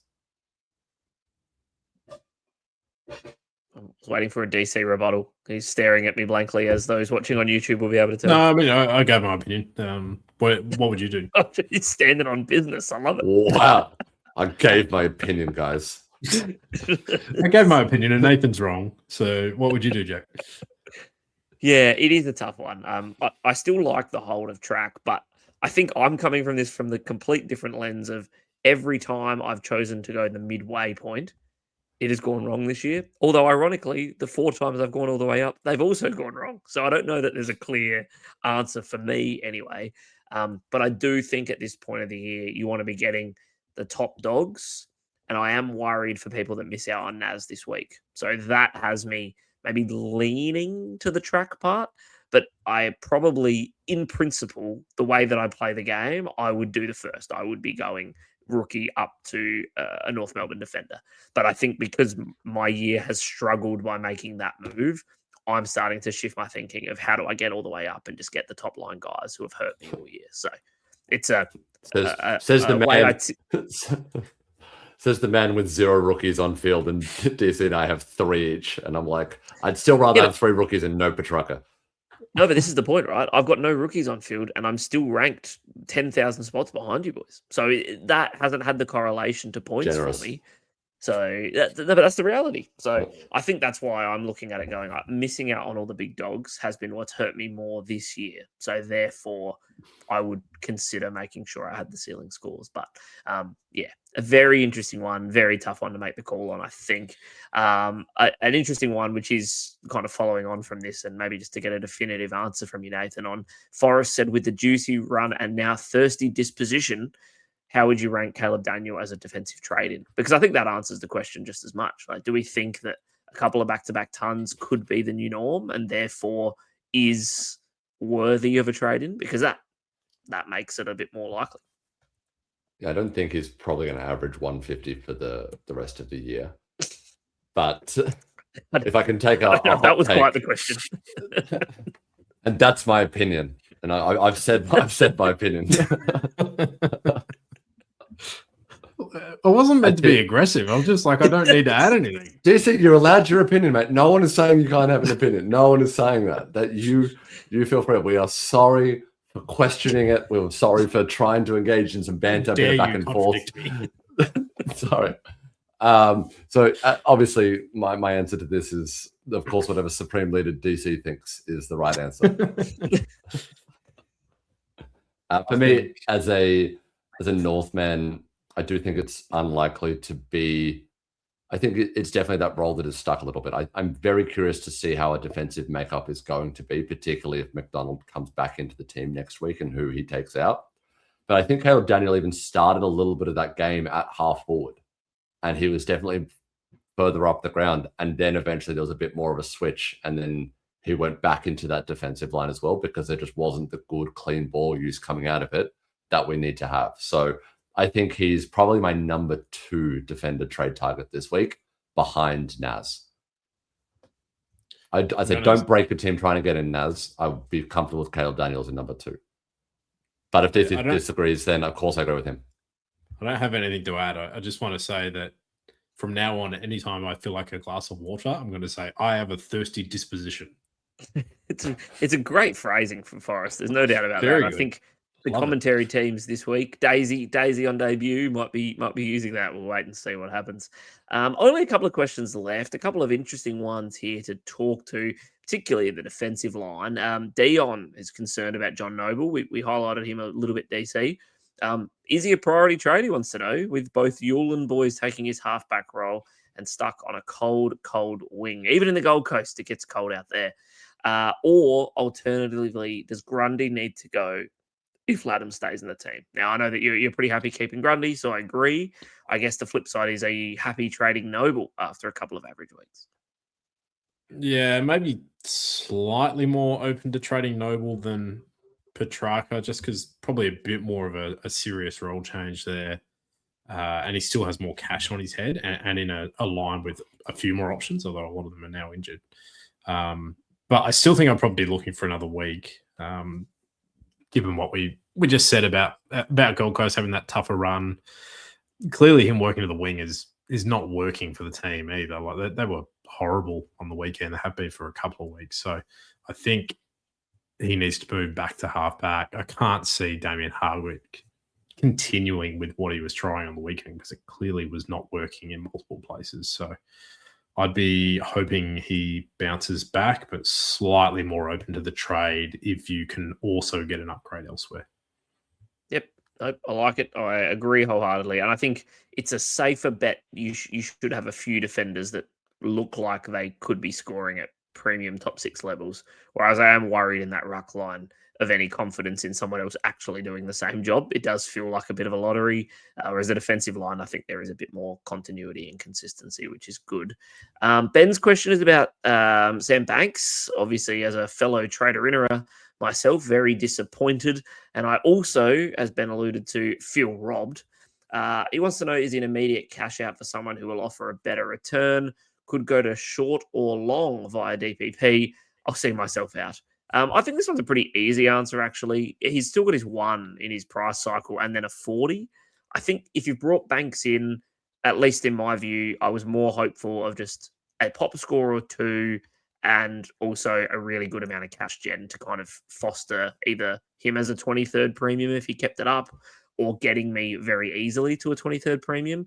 I'm waiting for a DC rebuttal. He's staring at me blankly, as those watching on YouTube will be able to tell. No, I mean, I gave my opinion. What would you do? He's standing on business. I love it. Wow. I gave my opinion, guys. I gave my opinion, and Nathan's wrong. So what would you do, Jack? Yeah, it is a tough one. I still like the hold of Track, but I think I'm coming from this from the complete different lens of every time I've chosen to go the midway point, it has gone wrong this year. Although, ironically, the 4 times I've gone all the way up, they've also gone wrong. So I don't know that there's a clear answer for me anyway. But I do think at this point of the year, you want to be getting the top dogs. And I am worried for people that miss out on Naz this week. So that has me maybe leaning to the Track part. But I probably, in principle, the way that I play the game, I would do the first. I would be going rookie up to a North Melbourne defender. But I think because my year has struggled by making that move, I'm starting to shift my thinking of how do I get all the way up and just get the top line guys who have hurt me all year. So it's says the man with 0 rookies on field, and DC and I have 3 each. And I'm like, I'd still rather have 3 rookies and no Petrarca. No, but this is the point, right? I've got no rookies on field, and I'm still ranked 10,000 spots behind you boys. So that hasn't had the correlation to points for me. So but that's the reality. So I think that's why I'm looking at it going, like, missing out on all the big dogs has been what's hurt me more this year. So therefore, I would consider making sure I had the ceiling scores. But yeah, a very interesting one, very tough one to make the call on, I think. An interesting one, which is kind of following on from this, and maybe just to get a definitive answer from you, Nathan, on Forrest said, with the juicy run and now thirsty disposition, how would you rank Caleb Daniel as a defensive trade-in? Because I think that answers the question just as much. Like, do we think that a couple of back-to-back tons could be the new norm and therefore is worthy of a trade-in? Because that makes it a bit more likely. Yeah, I don't think he's probably going to average 150 for the rest of the year. But if I can take that was quite the question. And that's my opinion. And I've said my opinion. I wasn't meant to be think- aggressive. I'm just like, I don't need to add anything. DC, you're allowed your opinion, mate. No one is saying you can't have an opinion. No one is saying that. That you feel free. We are sorry for questioning it. We're sorry for trying to engage in some banter, Dare bit of back you and forth. contradict me? Sorry. So obviously, my answer to this is, of course, whatever Supreme Leader DC thinks is the right answer. For me, as a Northman, I do think it's unlikely to be. I think it's definitely that role that is stuck a little bit. I'm very curious to see how a defensive makeup is going to be, particularly if McDonald comes back into the team next week and who he takes out. But I think Caleb Daniel even started a little bit of that game at half forward, and he was definitely further up the ground. And then eventually there was a bit more of a switch, and then he went back into that defensive line as well, because there just wasn't the good, clean ball use coming out of it that we need to have. So I think he's probably my number 2 defender trade target this week, behind Naz. I said, don't break a team trying to get in Naz. I would be comfortable with Caleb Daniels in number 2. But if this disagrees, then of course I go with him. I don't have anything to add. I just want to say that from now on, anytime I feel like a glass of water, I'm going to say I have a thirsty disposition. It's a great phrasing from Forrest. There's no doubt about Very that. good. I think the Love it. commentary teams this week, Daisy on debut might be using that. We'll wait and see what happens. Only a couple of questions left. A couple of interesting ones here to talk to, particularly in the defensive line. Dion is concerned about John Noble. We highlighted him a little bit, DC. Is he a priority trade? He wants to know, with both Yulin boys taking his halfback role and stuck on a cold wing. Even in the Gold Coast, it gets cold out there. Or alternatively, does Grundy need to go if Latham stays in the team? Now, I know that you're pretty happy keeping Grundy, so I agree. I guess the flip side is, are you happy trading Noble after a couple of average weeks? Yeah, maybe slightly more open to trading Noble than Petrarca, just because probably a bit more of a serious role change there. And he still has more cash on his head and in a line with a few more options, although a lot of them are now injured. But I still think I'm probably looking for another week, given what we just said about Gold Coast having that tougher run. Clearly, him working to the wing is not working for the team either. Like they were horrible on the weekend. They have been for a couple of weeks. So I think he needs to move back to halfback. I can't see Damien Hardwick continuing with what he was trying on the weekend, because it clearly was not working in multiple places. So I'd be hoping he bounces back, but slightly more open to the trade if you can also get an upgrade elsewhere. Yep, I like it. I agree wholeheartedly. And I think it's a safer bet. You should have a few defenders that look like they could be scoring at premium top 6 levels, whereas I am worried in that ruck line of any confidence in someone else actually doing the same job. It does feel like a bit of a lottery, whereas the defensive line, I think there is a bit more continuity and consistency, which is good. Ben's question is about Sam Banks. Obviously, as a fellow trader-innerer myself, very disappointed. And I also, as Ben alluded to, feel robbed. He wants to know, is he an immediate cash out for someone who will offer a better return? Could go to short or long via DPP. I'll see myself out. I think this one's a pretty easy answer, actually. He's still got his 1 in his price cycle and then a 40. I think if you brought Banks in, at least in my view, I was more hopeful of just a pop score or 2 and also a really good amount of cash gen to kind of foster either him as a 23rd premium if he kept it up, or getting me very easily to a 23rd premium.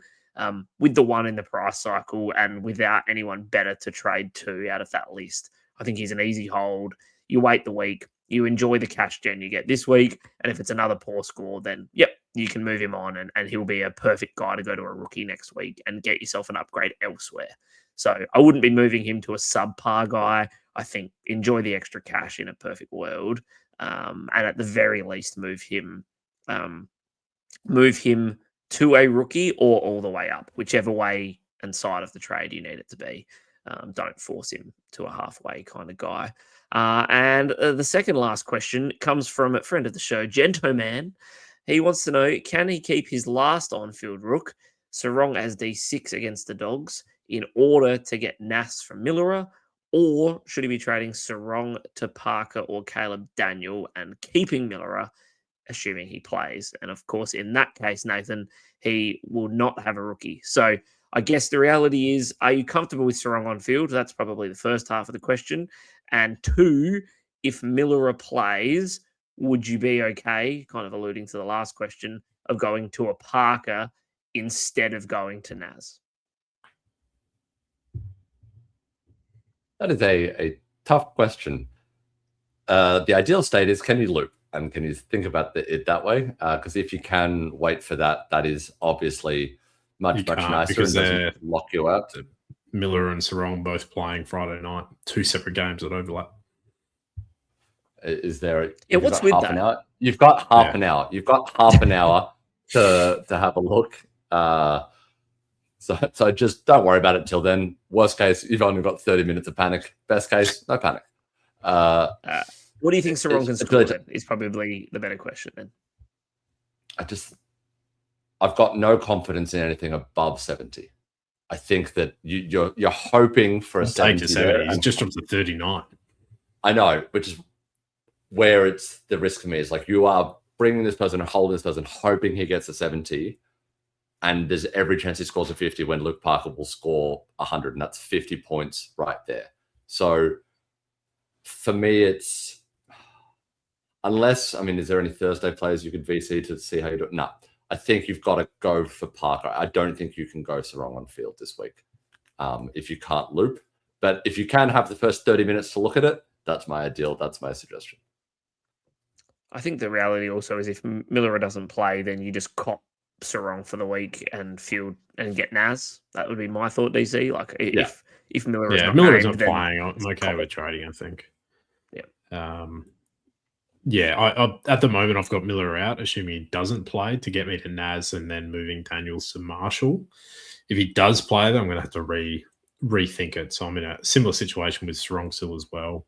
With the 1 in the price cycle and without anyone better to trade to out of that list, I think he's an easy hold. You wait the week, you enjoy the cash gen you get this week, and if it's another poor score, then yep, you can move him on and he'll be a perfect guy to go to a rookie next week and get yourself an upgrade elsewhere. So I wouldn't be moving him to a subpar guy. I think enjoy the extra cash in a perfect world, and at the very least move him to a rookie or all the way up, whichever way and side of the trade you need it to be. Don't force him to a halfway kind of guy. And the second last question comes from a friend of the show, Gentoman. He wants to know, can he keep his last on-field rook, Sarong as D6 against the Dogs, in order to get Nas from Millera, or should he be trading Sarong to Parker or Caleb Daniel and keeping Millera assuming he plays. And of course, in that case, Nathan, he will not have a rookie. So I guess the reality is, are you comfortable with Sarong on field? That's probably the first half of the question. And 2, if Miller plays, would you be okay, kind of alluding to the last question, of going to a Parker instead of going to Naz? That is a tough question. The ideal state is, can you loop? And can you think about it that way? Because if you can wait for that, that is obviously much nicer because and doesn't lock you out. Miller and Sarong both playing Friday night, 2 separate games that overlap. Is there? What's with that? An hour? You've got half an hour. You've got half an hour to have a look. So just don't worry about it till then. Worst case, you've only got 30 minutes of panic. Best case, no panic. What do you think Sarong can score then? Is probably the better question then. I've got no confidence in anything above 70. I think that you're hoping for a 70. He's just up to 39. I know, which is where it's the risk for me. Is like, you are bringing this person and holding this person, hoping he gets a 70. And there's every chance he scores a 50 when Luke Parker will score 100. And that's 50 points right there. So for me, it's unless, is there any Thursday players you could VC to see how you do it? No. I think you've got to go for Parker. I don't think you can go Sarong on field this week if you can't loop. But if you can have the first 30 minutes to look at it, that's my ideal. That's my suggestion. I think the reality also is, if Miller doesn't play, then you just cop Sarong for the week and field and get Naz. That would be my thought, DC. Like, if Miller is not Miller named, isn't playing, I'm okay with trading, I think. Yeah. I at the moment I've got Miller out, assuming he doesn't play, to get me to Naz and then moving Daniels to Marshall. If he does play, then I'm going to have to rethink it. So I'm in a similar situation with Sarong still as well.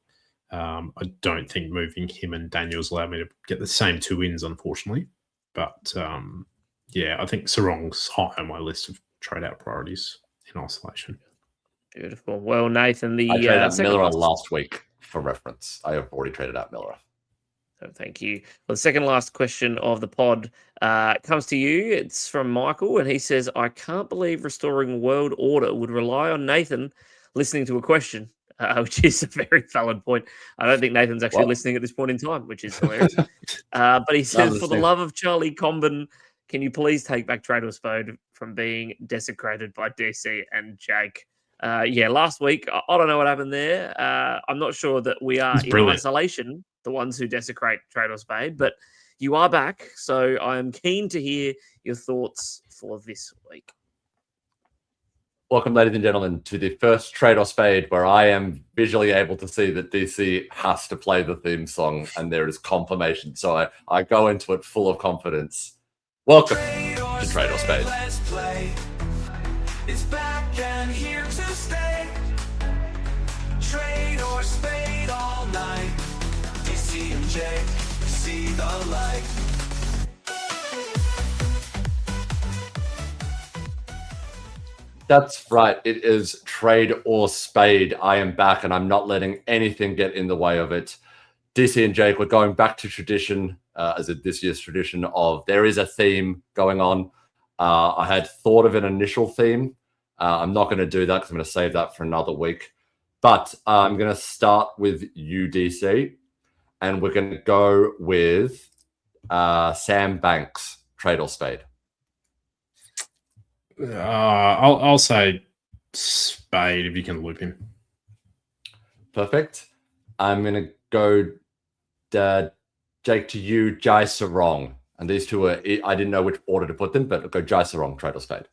I don't think moving him and Daniels allowed me to get the same 2 wins, unfortunately. But I think Sarong's high on my list of trade out priorities in isolation. Beautiful. Well, Nathan, I traded out Miller last week for reference. I have already traded out Miller. So thank you. Well, the second last question of the pod comes to you. It's from Michael, and he says, I can't believe restoring world order would rely on Nathan listening to a question, which is a very valid point. I don't think Nathan's actually listening at this point in time, which is hilarious. But he says, for the love of Charlie Comben, can you please take back Trade or Spade from being desecrated by DC and Jake? Last week, I don't know what happened there. I'm not sure that we are in isolation, the ones who desecrate Trade or Spade, but you are back. So I am keen to hear your thoughts for this week. Welcome, ladies and gentlemen, to the first Trade or Spade where I am visually able to see that DC has to play the theme song and there is confirmation. So I go into it full of confidence. Welcome to Trade or Spade. Let's play. It's back and here to stay. Trade or Spade all night. DC and Jake, see the light. That's right. It is Trade or Spade. I am back and I'm not letting anything get in the way of it. DC and Jake, we're going back to tradition, as this year's tradition of there is a theme going on. I had thought of an initial theme. I'm not going to do that because I'm going to save that for another week. But I'm going to start with you, DC, and we're going to go with Sam Banks, Trade or Spade. I'll say Spade if you can loop him. Perfect. I'm going to go, Jake, to you, Jai Sarong. And these two are, I didn't know which order to put them, but I'll go Jai Sarong, Trade or Spade.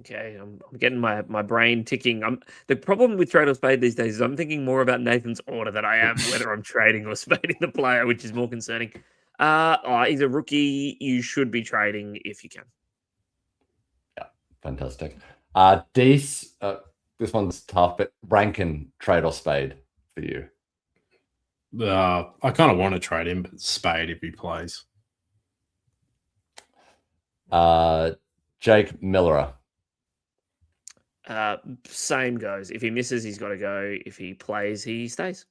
Okay, I'm getting my brain ticking. The problem with Trade or Spade these days is I'm thinking more about Nathan's order than I am whether I'm trading or spading the player, which is more concerning. He's a rookie. You should be trading if you can. Yeah, fantastic. Dees, this one's tough, but Rankin, Trade or Spade for you? I kind of want to trade him, but Spade if he plays. Jake Miller. Same goes. If he misses, he's got to go. If he plays, he stays.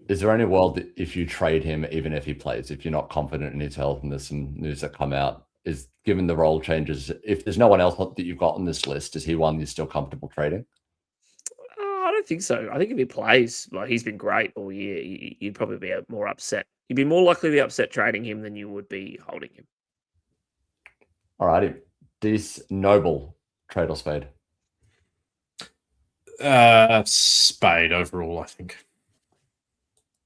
Is there any world that if you trade him, even if he plays, if you're not confident in his health, and there's some news that come out, is given the role changes, if there's no one else that you've got on this list, is he one you're still comfortable trading? I don't think so. I think if he plays, like he's been great all year, you'd probably be more upset. You'd be more likely to be upset trading him than you would be holding him. Alrighty. This Noble, trade or spade? Spade overall, I think.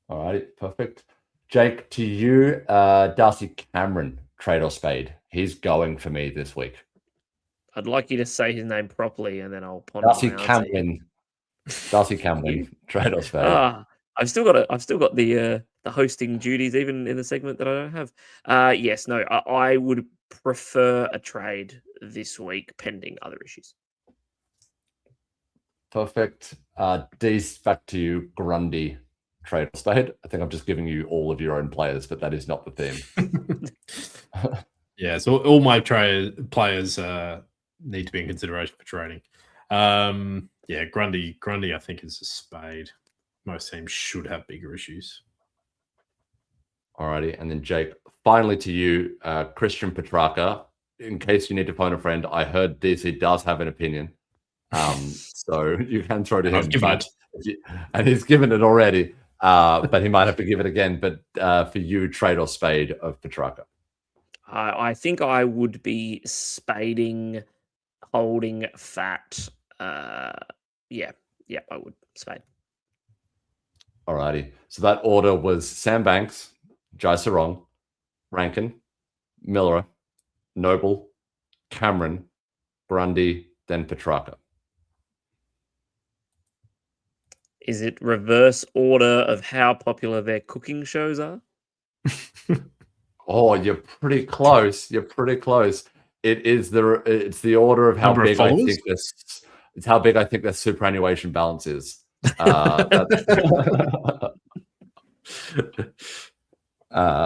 All right, perfect. Jake, to you, Darcy Cameron, trade or spade? He's going for me this week. I'd like you to say his name properly, and then I'll ponder Darcy my answer. Cameron. Darcy Cameron, trade or spade? I've still got the hosting duties, even in the segment that I don't have. Yes, no, I would prefer a trade this week, pending other issues. Perfect. Dees, back to you. Grundy, trade or spade? I think I'm just giving you all of your own players, but that is not the theme. Yeah, so all my players need to be in consideration for trading. Yeah, Grundy, I think, is a spade. Most teams should have bigger issues. Alrighty, and then Jake, finally to you, Christian Petrarca. In case you need to phone a friend, I heard DC does have an opinion, so you can throw to him. And he's given it already, but he might have to give it again. But for you, trade or spade of Petrarca? I think I would be spading, holding fat. Yeah, I would spade. Alrighty, so that order was Sam Banks, Jai Sarong, Rankin, Miller, Noble, Cameron, Grundy, then Petrarca. Is it reverse order of how popular their cooking shows are? Oh, you're pretty close. You're pretty close. It's the order of how Number of big I followers? think this. It's how big I think their superannuation balance is.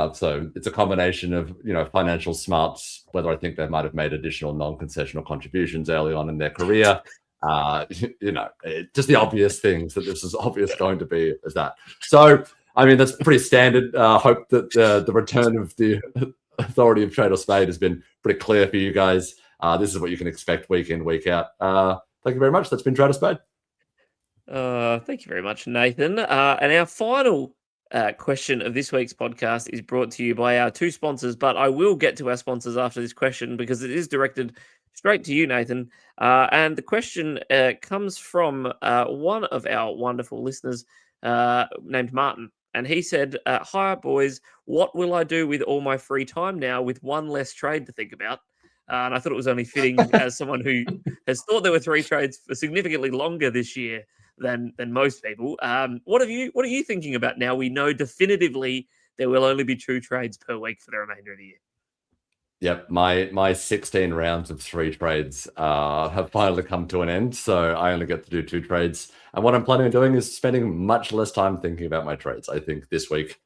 So it's a combination of financial smarts, whether I think they might have made additional non-concessional contributions early on in their career. Just the obvious things that this is obvious going to be as that. So I mean that's pretty standard. Hope that the return of the authority of trade or spade has been pretty clear for you guys. This is what you can expect week in, week out. Thank you very much. That's been Trade or Spade. Thank you very much, Nathan. And our final question of this week's podcast is brought to you by our two sponsors, but I will get to our sponsors after this question because it is directed straight to you, Nathan. And the question comes from one of our wonderful listeners named Martin. And he said, hi, boys, what will I do with all my free time now with one less trade to think about? And I thought it was only fitting as someone who has thought there were 3 trades for significantly longer this year than most people. What are you thinking about now? We know definitively there will only be 2 trades per week for the remainder of the year. Yep, my 16 rounds of 3 trades have finally come to an end, so I only get to do 2 trades. And what I'm planning on doing is spending much less time thinking about my trades. I think this week,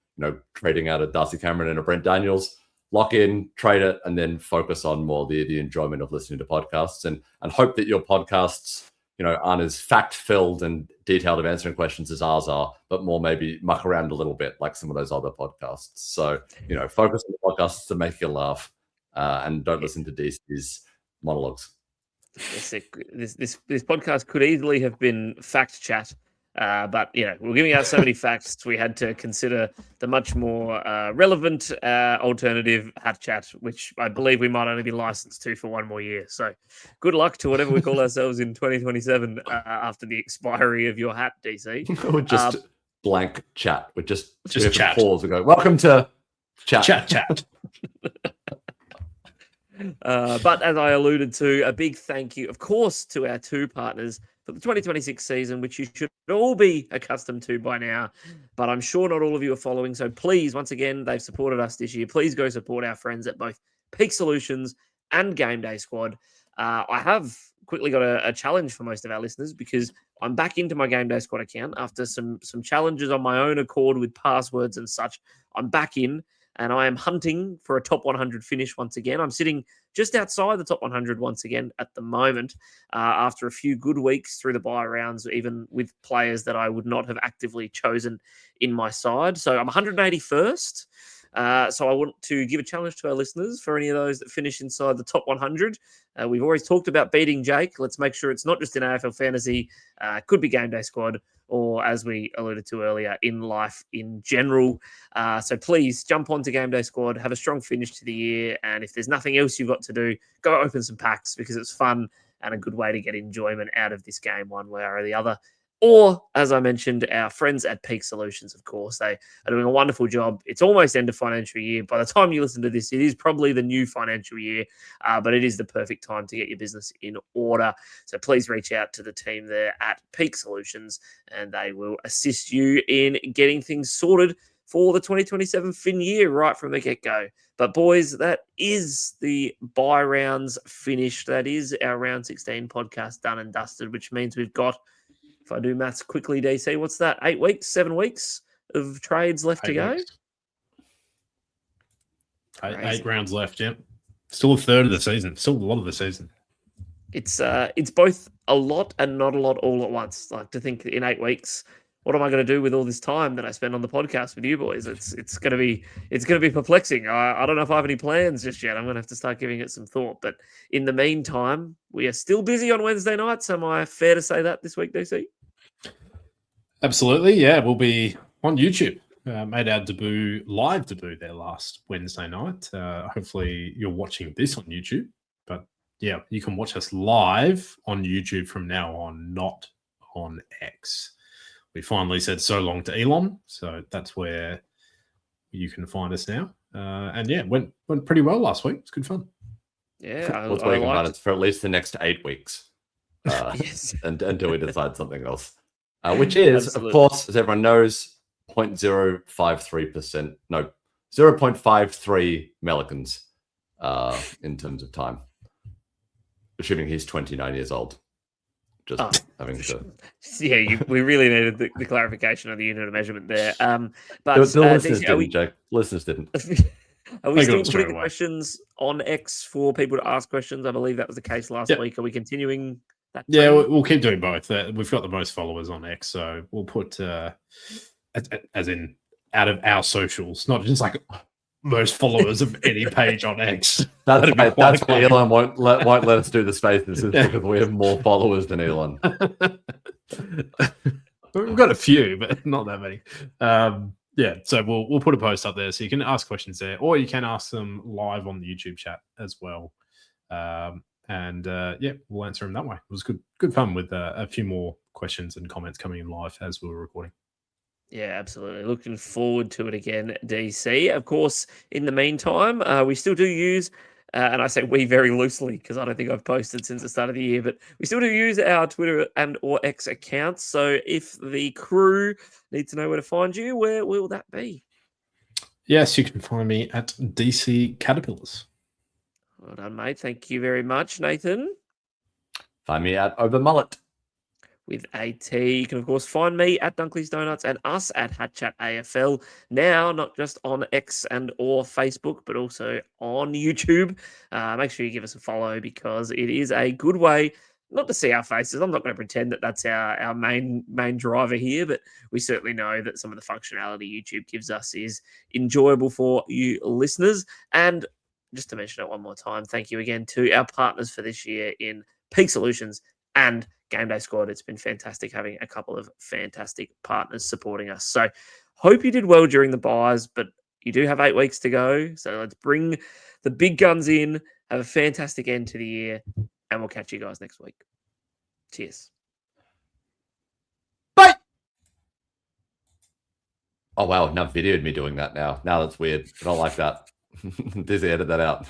trading out a Darcy Cameron and a Brent Daniels, lock in, trade it, and then focus on more the enjoyment of listening to podcasts and hope that your podcasts, aren't as fact-filled and detailed of answering questions as ours are, but more maybe muck around a little bit like some of those other podcasts. So, focus on the podcasts to make you laugh and don't listen to DC's monologues. This podcast could easily have been fact chat. But we're giving out so many facts, we had to consider the much more relevant alternative Hat Chat, which I believe we might only be licensed to for 1 more year. So good luck to whatever we call ourselves in 2027 after the expiry of your hat, DC. We're just blank chat. We're just chat. Pause. We go, welcome to chat. Chat. But as I alluded to, a big thank you, of course, to our 2 partners for the 2026 season, which you should all be accustomed to by now. But I'm sure not all of you are following. So please, once again, they've supported us this year. Please go support our friends at both Peak Solutions and Game Day Squad. I have quickly got a challenge for most of our listeners because I'm back into my Game Day Squad account after some challenges on my own accord with passwords and such. I'm back in. and I am hunting for a top 100 finish once again. I'm sitting just outside the top 100 once again at the moment after a few good weeks through the bye rounds, even with players that I would not have actively chosen in my side. So I'm 181st. So I want to give a challenge to our listeners for any of those that finish inside the top 100. We've always talked about beating Jake. Let's make sure it's not just in AFL Fantasy. Could be Game Day Squad, or as we alluded to earlier, in life in general. So please jump onto Game Day Squad, have a strong finish to the year. And if there's nothing else you've got to do, go open some packs because it's fun and a good way to get enjoyment out of this game one way or the other. Or, as I mentioned, our friends at Peak Solutions, of course, they are doing a wonderful job. It's almost end of financial year. By the time you listen to this, it is probably the new financial year, but it is the perfect time to get your business in order. So please reach out to the team there at Peak Solutions, and they will assist you in getting things sorted for the 2027 fin year right from the get-go. But boys, that is the bye rounds finished. That is our round 16 podcast done and dusted, which means we've got, if I do maths quickly, DC, what's that? 8 weeks, 7 weeks of trades left to go? Eight rounds left, yeah. Still a third of the season. Still a lot of the season. It's both a lot and not a lot all at once. Like, to think in 8 weeks, what am I going to do with all this time that I spend on the podcast with you boys? It's going to be perplexing. I don't know if I have any plans just yet. I'm going to have to start giving it some thought. But in the meantime, we are still busy on Wednesday nights. Am I fair to say that this week, DC? Absolutely, yeah. We'll be on YouTube. Made our live debut there last Wednesday night. Hopefully you're watching this on YouTube. But yeah, you can watch us live on YouTube from now on, not on X. We finally said so long to Elon, so that's where you can find us now. And yeah, went pretty well last week. It's good fun. Yeah, Let's wait on it for at least the next 8 weeks. Yes. Until we decide something else. Which is, Absolutely. of course, as everyone knows, 0.053%. No, 0.53 Melicans in terms of time. Assuming he's 29 years old. Just having to... Yeah, we really needed the clarification of the unit of measurement there. But The listeners DC, didn't, Jack. Listeners didn't. Are we I got still it straight putting the away. questions on X for people to ask questions? I believe that was the case last Yep. week. Are we continuing that? Yeah, trend? we'll keep doing both. We've got the most followers on X, so we'll put as in out of our socials, not just like most followers of any page on X. That'd be quite That's a why claim. Elon won't let us do the spaces, is because we have more followers than Elon. We've got a few, but not that many. Yeah, so we'll put a post up there so you can ask questions there, or you can ask them live on the YouTube chat as well. And yeah, we'll answer them that way. It was good fun with a few more questions and comments coming in live as we were recording. Yeah, absolutely. Looking forward to it again, DC. Of course, in the meantime, we still do use, and I say we very loosely because I don't think I've posted since the start of the year, but we still do use our Twitter and or X accounts. So if the crew need to know where to find you, where will that be? Yes, you can find me at DC Caterpillars. Well done, mate. Thank you very much, Nathan. Find me at Overmullet. With AT. You can, of course, find me at Dunkley's Donuts and us at HatChat AFL. Now, not just on X and or Facebook, but also on YouTube. Make sure you give us a follow because it is a good way not to see our faces. I'm not going to pretend that that's our main driver here, but we certainly know that some of the functionality YouTube gives us is enjoyable for you listeners. And just to mention it one more time, thank you again to our partners for this year in Peak Solutions and Game Day Squad. It's been fantastic having a couple of fantastic partners supporting us. So hope you did well during the buys, but you do have 8 weeks to go. So let's bring the big guns in, have a fantastic end to the year, and we'll catch you guys next week. Cheers. Bye! Oh, wow. Now videoed me doing that now. Now that's weird. I don't like that. Dizzy, edit that out.